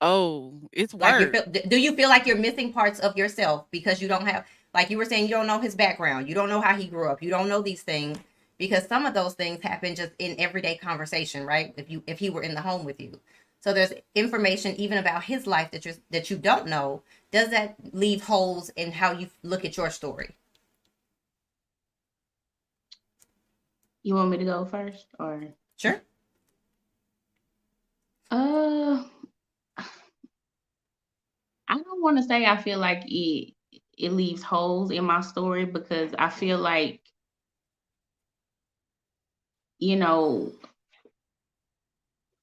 Oh, it's work. Like, do you feel like you're missing parts of yourself because you don't have, like you were saying, you don't know his background, you don't know how he grew up, you don't know these things, because some of those things happen just in everyday conversation, right? If he were in the home with you. So there's information even about his life that you don't know. Does that leave holes in how you look at your story? You want me to go first, or? Sure. I don't want to say I feel like it leaves holes in my story, because I feel like, you know,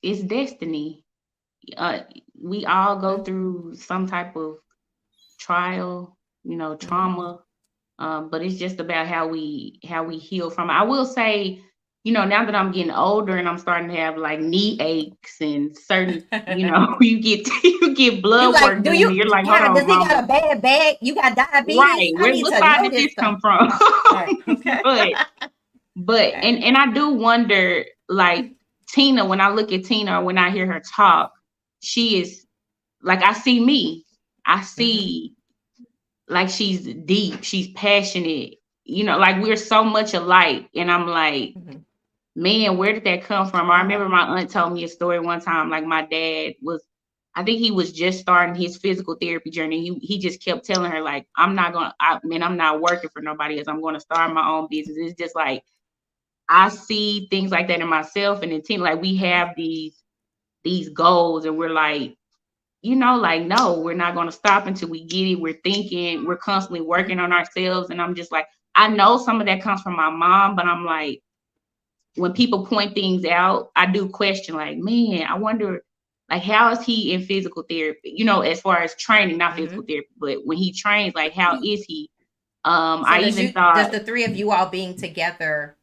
it's destiny. We all go through some type of trial, you know, trauma. But it's just about how we heal from it. I will say, you know, now that I'm getting older and I'm starting to have like knee aches and certain, you know, you get blood work done, and you're like, hold on, does he got a bad back? You got diabetes? Right. What side did this come from? Right. Okay. But and I do wonder, like, Tina, when I look at Tina or when I hear her talk, she is like, I see me. I see like she's deep, she's passionate, you know, like we're so much alike. And I'm like, man, where did that come from? I remember my aunt told me a story one time, like my dad was, I think he was just starting his physical therapy journey. He just kept telling her, like, I'm not working for nobody else. I'm going to start my own business. It's just like, I see things like that in myself and in Tina, like we have these goals, and we're like, you know, like, no, we're not going to stop until we get it. We're thinking, we're constantly working on ourselves. And I'm just like, I know some of that comes from my mom, but I'm like, when people point things out, I do question, like, man, I wonder, like, how is he in physical therapy? You know, as far as training, not physical therapy, but when he trains, like, how is he? So does the three of you all being together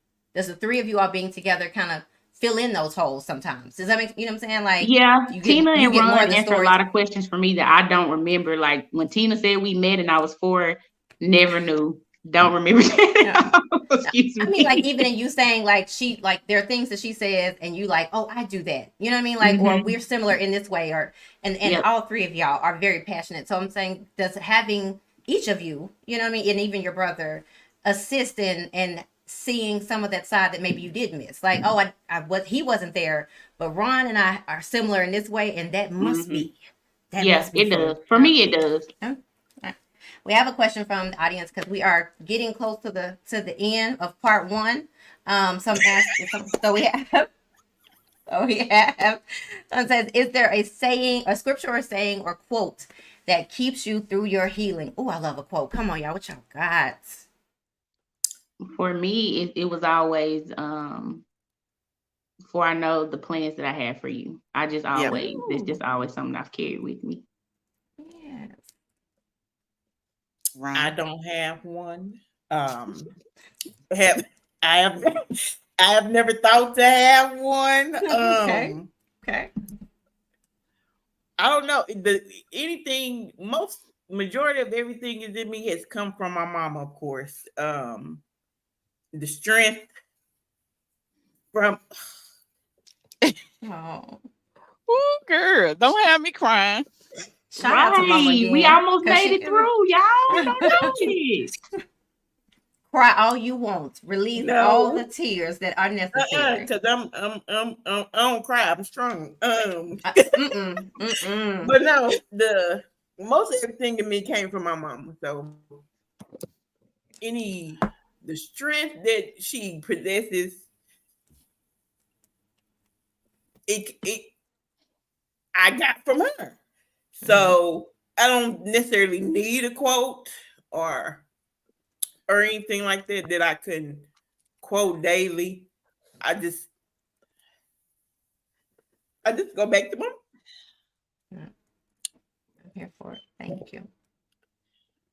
kind of fill in those holes sometimes? Does that make, you know what I'm saying? Like, yeah, Tina and Ron answer a lot of questions for me that I don't remember. Like when Tina said we met and I was 4, never knew, don't remember that. Excuse me. I mean, like, even in you saying, like, there are things that she says and you like, oh, I do that, you know what I mean? Like, or we're similar in this way, or and all three of y'all are very passionate. So I'm saying, does having each of you, you know what I mean, and even your brother, assist in seeing some of that side that maybe you did miss? Like, oh, he wasn't there, but Ron and I are similar in this way, and that must be. Yes, it does. For me, it does. We have a question from the audience because we are getting close to the end of part 1. So we have. Someone says, is there a saying, a scripture or saying or quote that keeps you through your healing? Oh, I love a quote. Come on, y'all. What y'all got? For me, it was always, for I know the plans that I have for you. I just always, it's just always something I've carried with me. Yes. Right. I don't have one. Have I have never thought to have one. Okay. I don't know. Majority of everything is in me has come from my mama, of course. The strength from Oh, Ooh, girl, don't have me crying. shout out to Mama Right. again. We almost 'cause made she it through, y'all. Don't do it. Cry all you want. Release all the no, tears that are necessary. because I don't cry. I'm strong. Mm-mm. But no, the most of everything in me came from my mama. So the strength that she possesses, it I got from her. So I don't necessarily need a quote or anything like that I couldn't quote daily. I just go back to mom. I'm here for it. Thank you.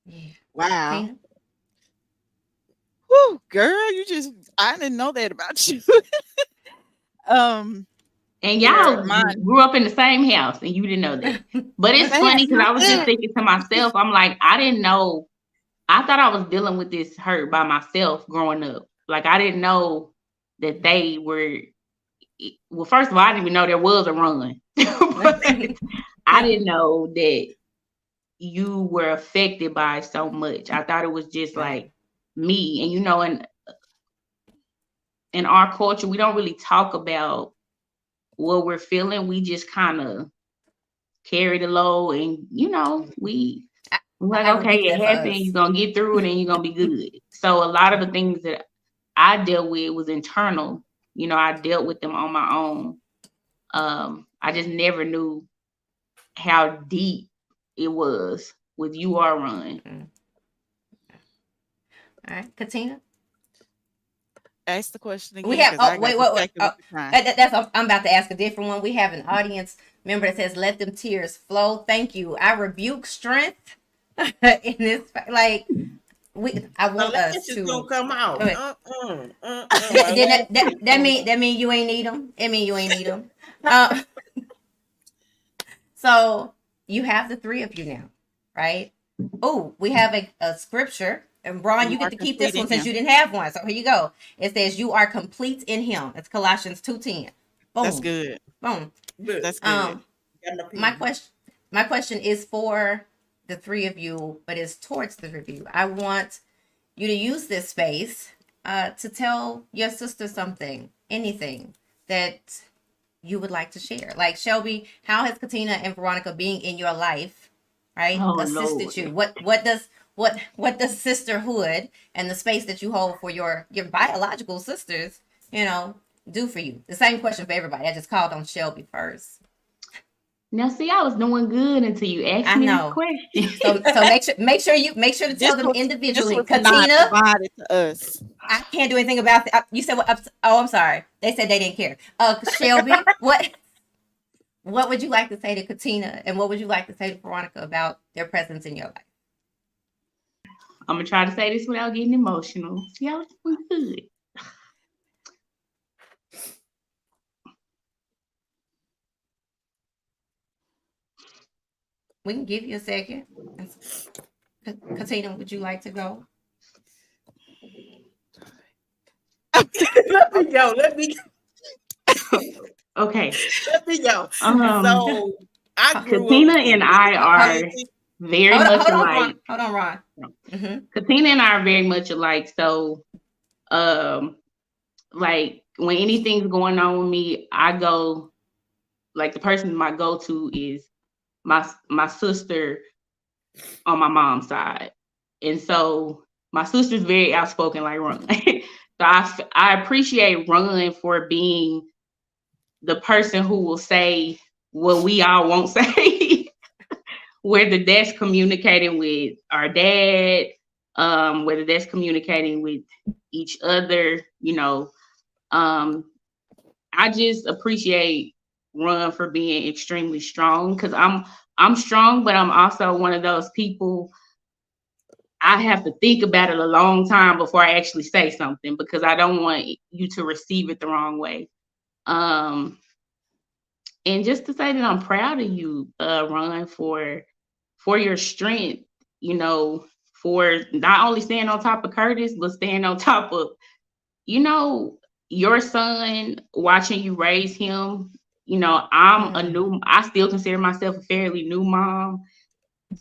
Yeah. Wow. Tina? Whew, girl, I didn't know that about you. And Yeah, y'all mine. grew up in the same house and you didn't know that. But it's funny because I was just thinking to myself, I'm like, I didn't know. I thought I was dealing with this hurt by myself growing up. Like, I didn't know that they were. Well, first of all, I didn't even know there was a run. I didn't know that you were affected by so much. I thought it was just like me. And, you know, in our culture, we don't really talk about what we're feeling. We just kind of carry the load, and you know, we're like, okay, it happened, you're gonna get through it and you're gonna be good. So a lot of the things that I dealt with was internal. You know, I dealt with them on my own. I just never knew how deep it was with you or run. All right, Katina. Ask the question again. We have. Wait. I'm about to ask a different one. We have an audience member that says, "Let them tears flow." Thank you. I rebuke strength in this. Like I want us to gonna come out. That mean you ain't need them. It mean you ain't need them. So you have the three of you now, right? Oh, we have a scripture. And Ron, you get to keep this one since you didn't have one. So here you go. It says, "You are complete in Him." It's Colossians 2:10. Boom. That's good. Boom. That's good. My question is for the three of you, but it's towards the three of you. I want you to use this space to tell your sister something, anything that you would like to share. Like, Shelby, how has Katina and Veronica being in your life, right, assisted you? What does sisterhood and the space that you hold for your biological sisters, you know, do for you? The same question for everybody. I just called on Shelby first. Now, see, I was doing good until you asked me this question. So make sure to tell them individually. Katina, provided to us. I can't do anything about that. You said what? Oh, I'm sorry. They said they didn't care. Shelby, what would you like to say to Katina, and what would you like to say to Veronica about their presence in your life? I'm gonna try to say this without getting emotional. See, I was doing good. We can give you a second. Katina, would you like to go? Let me Okay. Let me go. So Katina and I are very much alike. Hold on, Ron. Katina and I are very much alike. So, like when anything's going on with me, I go, like the person my go-to is my sister on my mom's side. And so my sister's very outspoken like Ron. So I appreciate Ron for being the person who will say what we all won't say, whether that's communicating with our dad, whether that's communicating with each other, you know. I just appreciate Ron for being extremely strong, because I'm strong, but I'm also one of those people. I have to think about it a long time before I actually say something because I don't want you to receive it the wrong way. And just to say that I'm proud of you, Ron, for your strength, you know, for not only staying on top of Curtis, but staying on top of, you know, your son, watching you raise him. You know, I still consider myself a fairly new mom.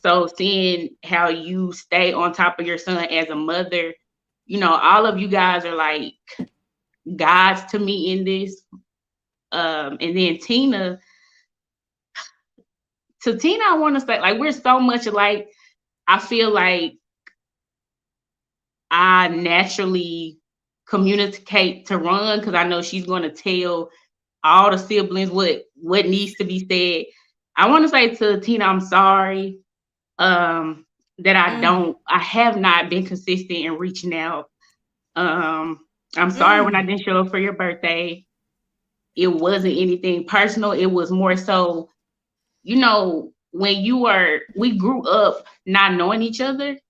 So seeing how you stay on top of your son as a mother, you know, all of you guys are like gods to me in this. And then Tina, I want to say, like, we're so much alike. I feel like I naturally communicate to Ron because I know she's going to tell all the siblings what needs to be said. I want to say to Tina, I'm sorry that I have not been consistent in reaching out. I'm sorry when I didn't show up for your birthday. It wasn't anything personal. It was more so, you know, we grew up not knowing each other.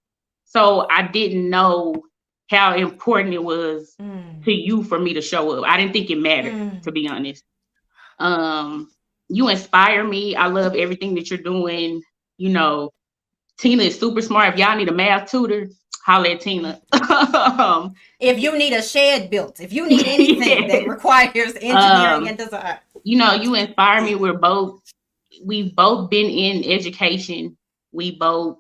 So I didn't know how important it was to you for me to show up. I didn't think it mattered, to be honest. You inspire me. I love everything that you're doing. You know, Tina is super smart. If y'all need a math tutor, holler at Tina. If you need a shed built, if you need anything that requires engineering and design. You know, you inspire me. We've both been in education. We both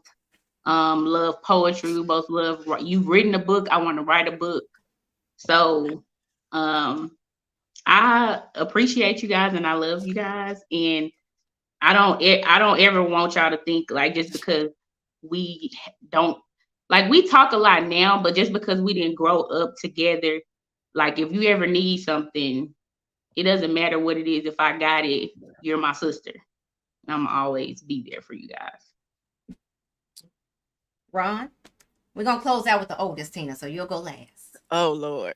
love poetry. We both love, you've written a book. I want to write a book. So I appreciate you guys and I love you guys. And I don't ever want y'all to think like just because we don't, like, we talk a lot now, but just because we didn't grow up together, like, if you ever need something, it doesn't matter what it is. If I got it, you're my sister. I'm always be there for you guys. Ron, we're going to close out with the oldest, Tina, so you'll go last. Oh, Lord.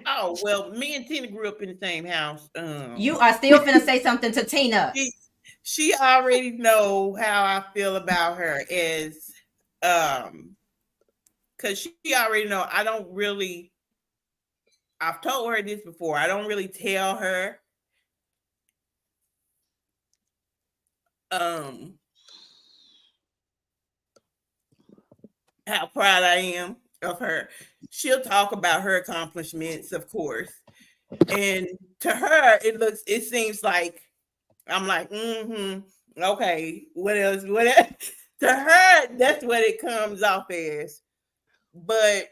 Oh, well, me and Tina grew up in the same house. You are still finna say something to Tina. She already know how I feel about her as because she already know I've told her this before. I don't really tell her how proud I am of her. She'll talk about her accomplishments, of course. And to her, it seems like I'm like, okay, what else? What else? To her, that's what it comes off as. But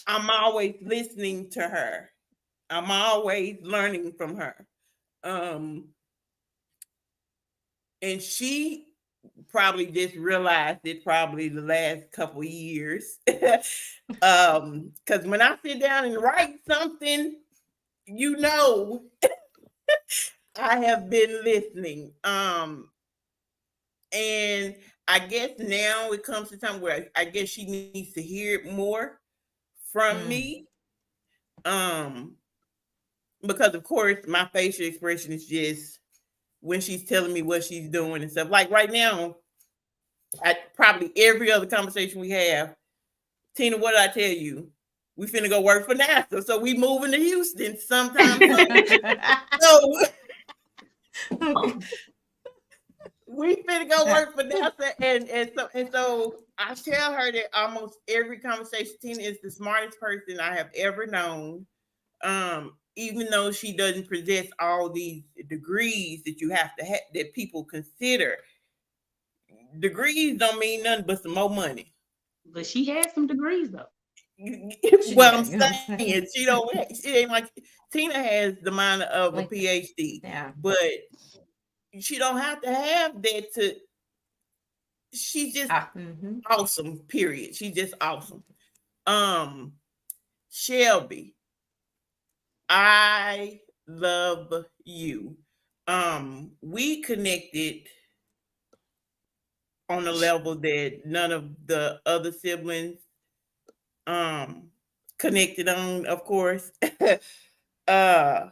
I'm always listening to her. I'm always learning from her. And she probably just realized it probably the last couple years. Because when I sit down and write something, you know, I have been listening. And I guess now it comes to time where I guess she needs to hear it more from me. Because of course my facial expression is just when she's telling me what she's doing and stuff. Like right now, probably every other conversation we have, Tina, what did I tell you? We finna go work for NASA. So we moving to Houston sometime soon. So we finna go work for NASA. And so I tell her that almost every conversation, Tina is the smartest person I have ever known. Even though she doesn't possess all these degrees that you have to have, that people consider. Degrees don't mean nothing but some more money. But she has some degrees though. Well, I'm saying she ain't like Tina has the mind of a PhD, but she don't have to have that to. She's just awesome. Period. She's just awesome. Shelby, I love you. We connected on a level that none of the other siblings connected on, of course. I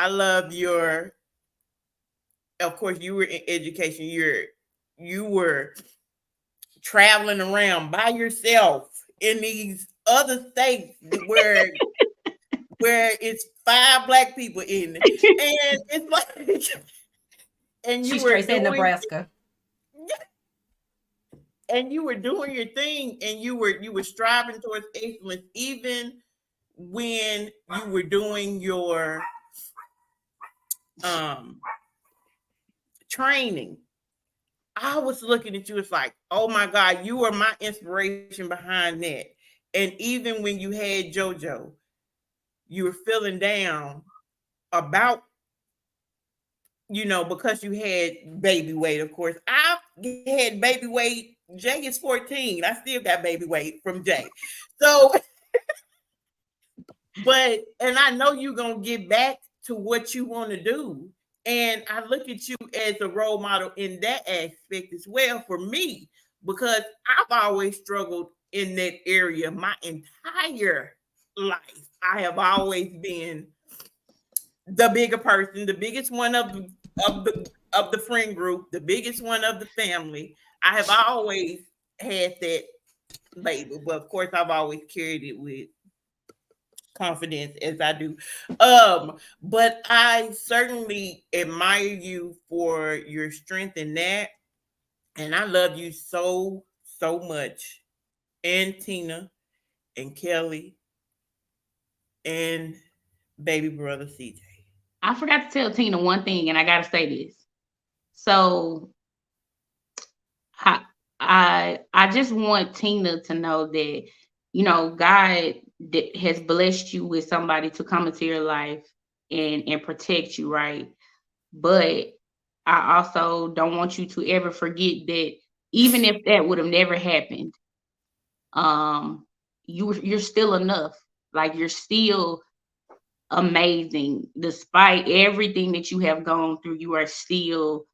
love of course you were in education. You were traveling around by yourself in these other states where it's 5 black people in it. And it's like, and She you were straight said doing, Nebraska. and you were doing your thing, and you were striving towards excellence, even when you were doing your training. I was looking at you, it's like, oh my God, you were my inspiration behind that. And even when you had JoJo, you were feeling down about, because you had baby weight, of course. I had baby weight. Jay is 14. I still got baby weight from Jay. So, and I know you're going to get back to what you want to do. And I look at you as a role model in that aspect as well for me, because I've always struggled in that area my entire life. I have always been the bigger person, the biggest one of the friend group, the biggest one of the family. I have always had that label, but of course I've always carried it with confidence as I do. But I certainly admire you for your strength in that. And I love you so, so much. And Tina and Kelly and baby brother CJ. I forgot to tell Tina one thing, and I gotta say this. So I just want Tina to know that, God has blessed you with somebody to come into your life and protect you, right? But I also don't want you to ever forget that even if that would have never happened, you're still enough. Like, you're still amazing. Despite everything that you have gone through, you are still,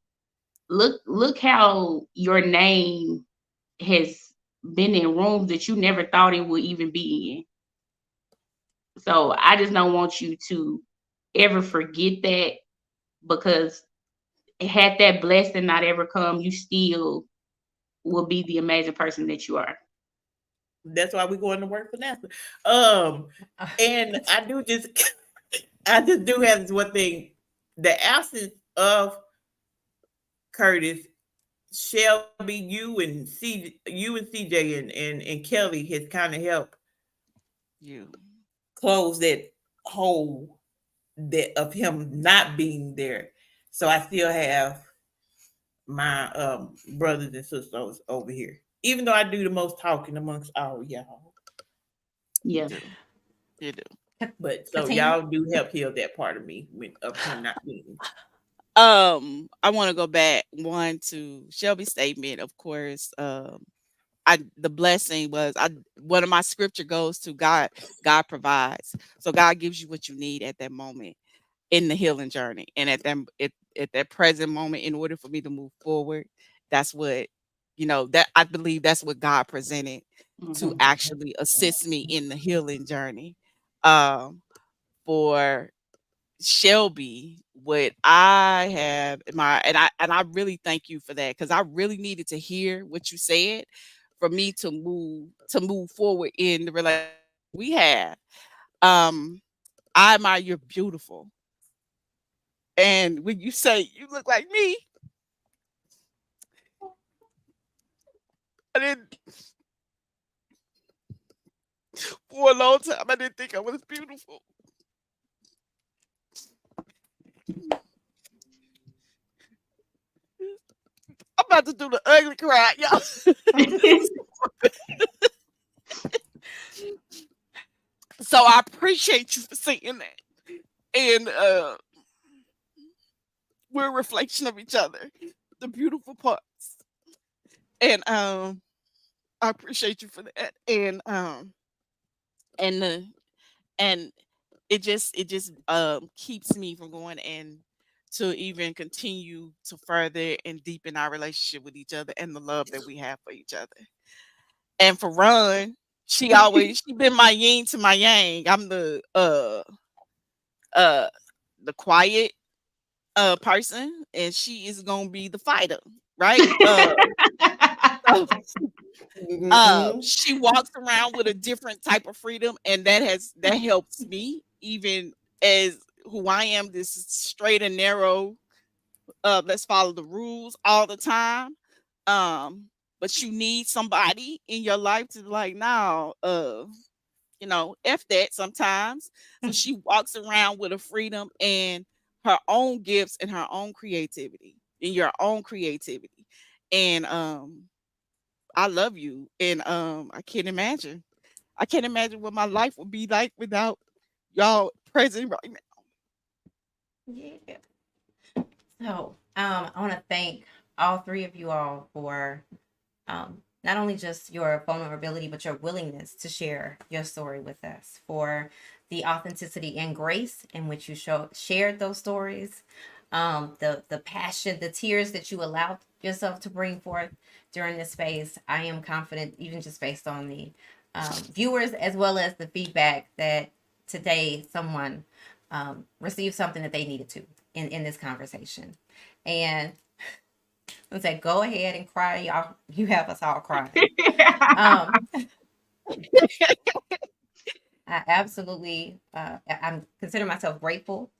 look how your name has been in rooms that you never thought it would even be in. So I just don't want you to ever forget that, because had that blessing not ever come, you still will be the amazing person that you are. That's why we're going to work for NASA. And I just do have this one thing. The absence of Curtis, Shelby, you and CJ and Kelly has kind of helped You. close that hole that of him not being there. So I still have my brothers and sisters over here. Even though I do the most talking amongst all y'all. Yeah. You do. But so Katina? y'all do help heal that part of me of him not being. I want to go back one to Shelby's statement. Of course, the blessing was one of my scripture goes to God. God provides, so God gives you what you need at that moment in the healing journey, and at that present moment, in order for me to move forward, that's what that I believe that's what God presented to actually assist me in the healing journey. For Shelby, what I have in my and I really thank you for that, because I really needed to hear what you said for me to move forward in the relationship we have. I admire you're beautiful. And when you say you look like me, I didn't for a long time I didn't think I was beautiful. I'm about to do the ugly cry, y'all. So I appreciate you for saying that. And we're a reflection of each other, the beautiful parts. And I appreciate you for that. And and it just keeps me from going and to even continue to further and deepen our relationship with each other and the love that we have for each other. And for Ron, she been my yin to my yang. I'm uh the quiet person, and she is gonna be the fighter, right? She walks around with a different type of freedom, and that helps me, even as who I am, this straight and narrow, let's follow the rules all the time. But you need somebody in your life to like, now, F that sometimes. So she walks around with a freedom and her own gifts and her own creativity, and your own creativity. And I love you. And I can't imagine. I can't imagine what my life would be like without y'all present right now. Yeah. So I want to thank all three of you all for not only just your vulnerability, but your willingness to share your story with us, for the authenticity and grace in which you shared those stories, the passion, the tears that you allowed yourself to bring forth during this phase. I am confident, even just based on the viewers as well as the feedback, that today someone received something that they needed to in this conversation. And I said, go ahead and cry, y'all. You have us all crying. I absolutely, I'm consider myself grateful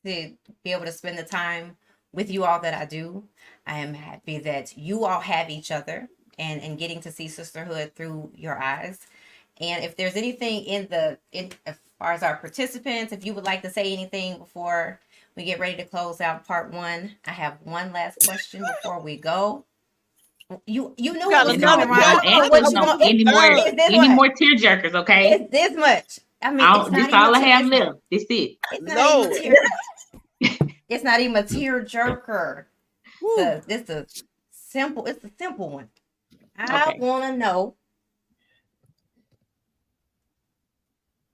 to be able to spend the time with you all that I do. I am happy that you all have each other and getting to see sisterhood through your eyes. And if there's anything as far as our participants, if you would like to say anything before we get ready to close out part one, I have one last question before we go. You know Got what was another coming, right? question? What you want? Any It's more tear jerkers, okay? It's this much. I mean, it's not This even all I have left. This it. It's not No. even a tear. It's not even a tear jerker. It's a simple one. I want to know,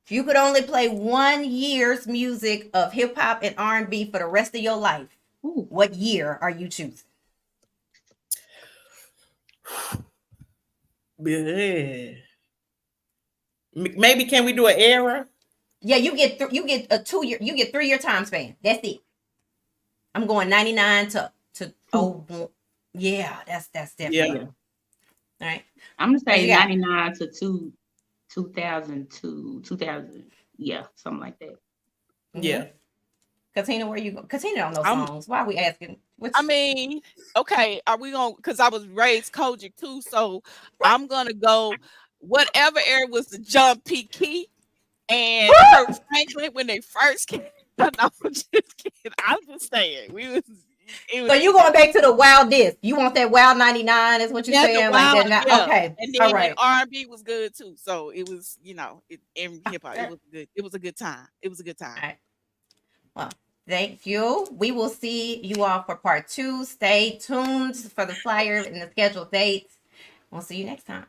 if you could only play 1 year's music of hip hop and R&B for the rest of your life, what year are you choosing? Maybe can we do an era? Yeah, you get a 2-year, you get 3-year time span. That's it. I'm going 99 to yeah, that's definitely. Yeah. All right. I'm gonna say 99 to 2000. Yeah, something like that. Yeah. Katina, where you go? Katina don't know songs. Why are we asking? I mean, okay, are we going? Because I was raised Kojic too, so I'm gonna go whatever era was the John P. Key and Kirk Franklin when they first came. No, I'm just kidding. I'm just saying So you going back to the wild disc? You want that wild 99? Is what you're saying? Like that? Yeah. Okay, and then R&B was good too. So it was, in hip hop, it was good. It was a good time. It was a good time. All right. Well, thank you. We will see you all for part 2. Stay tuned for the flyer and the scheduled dates. We'll see you next time.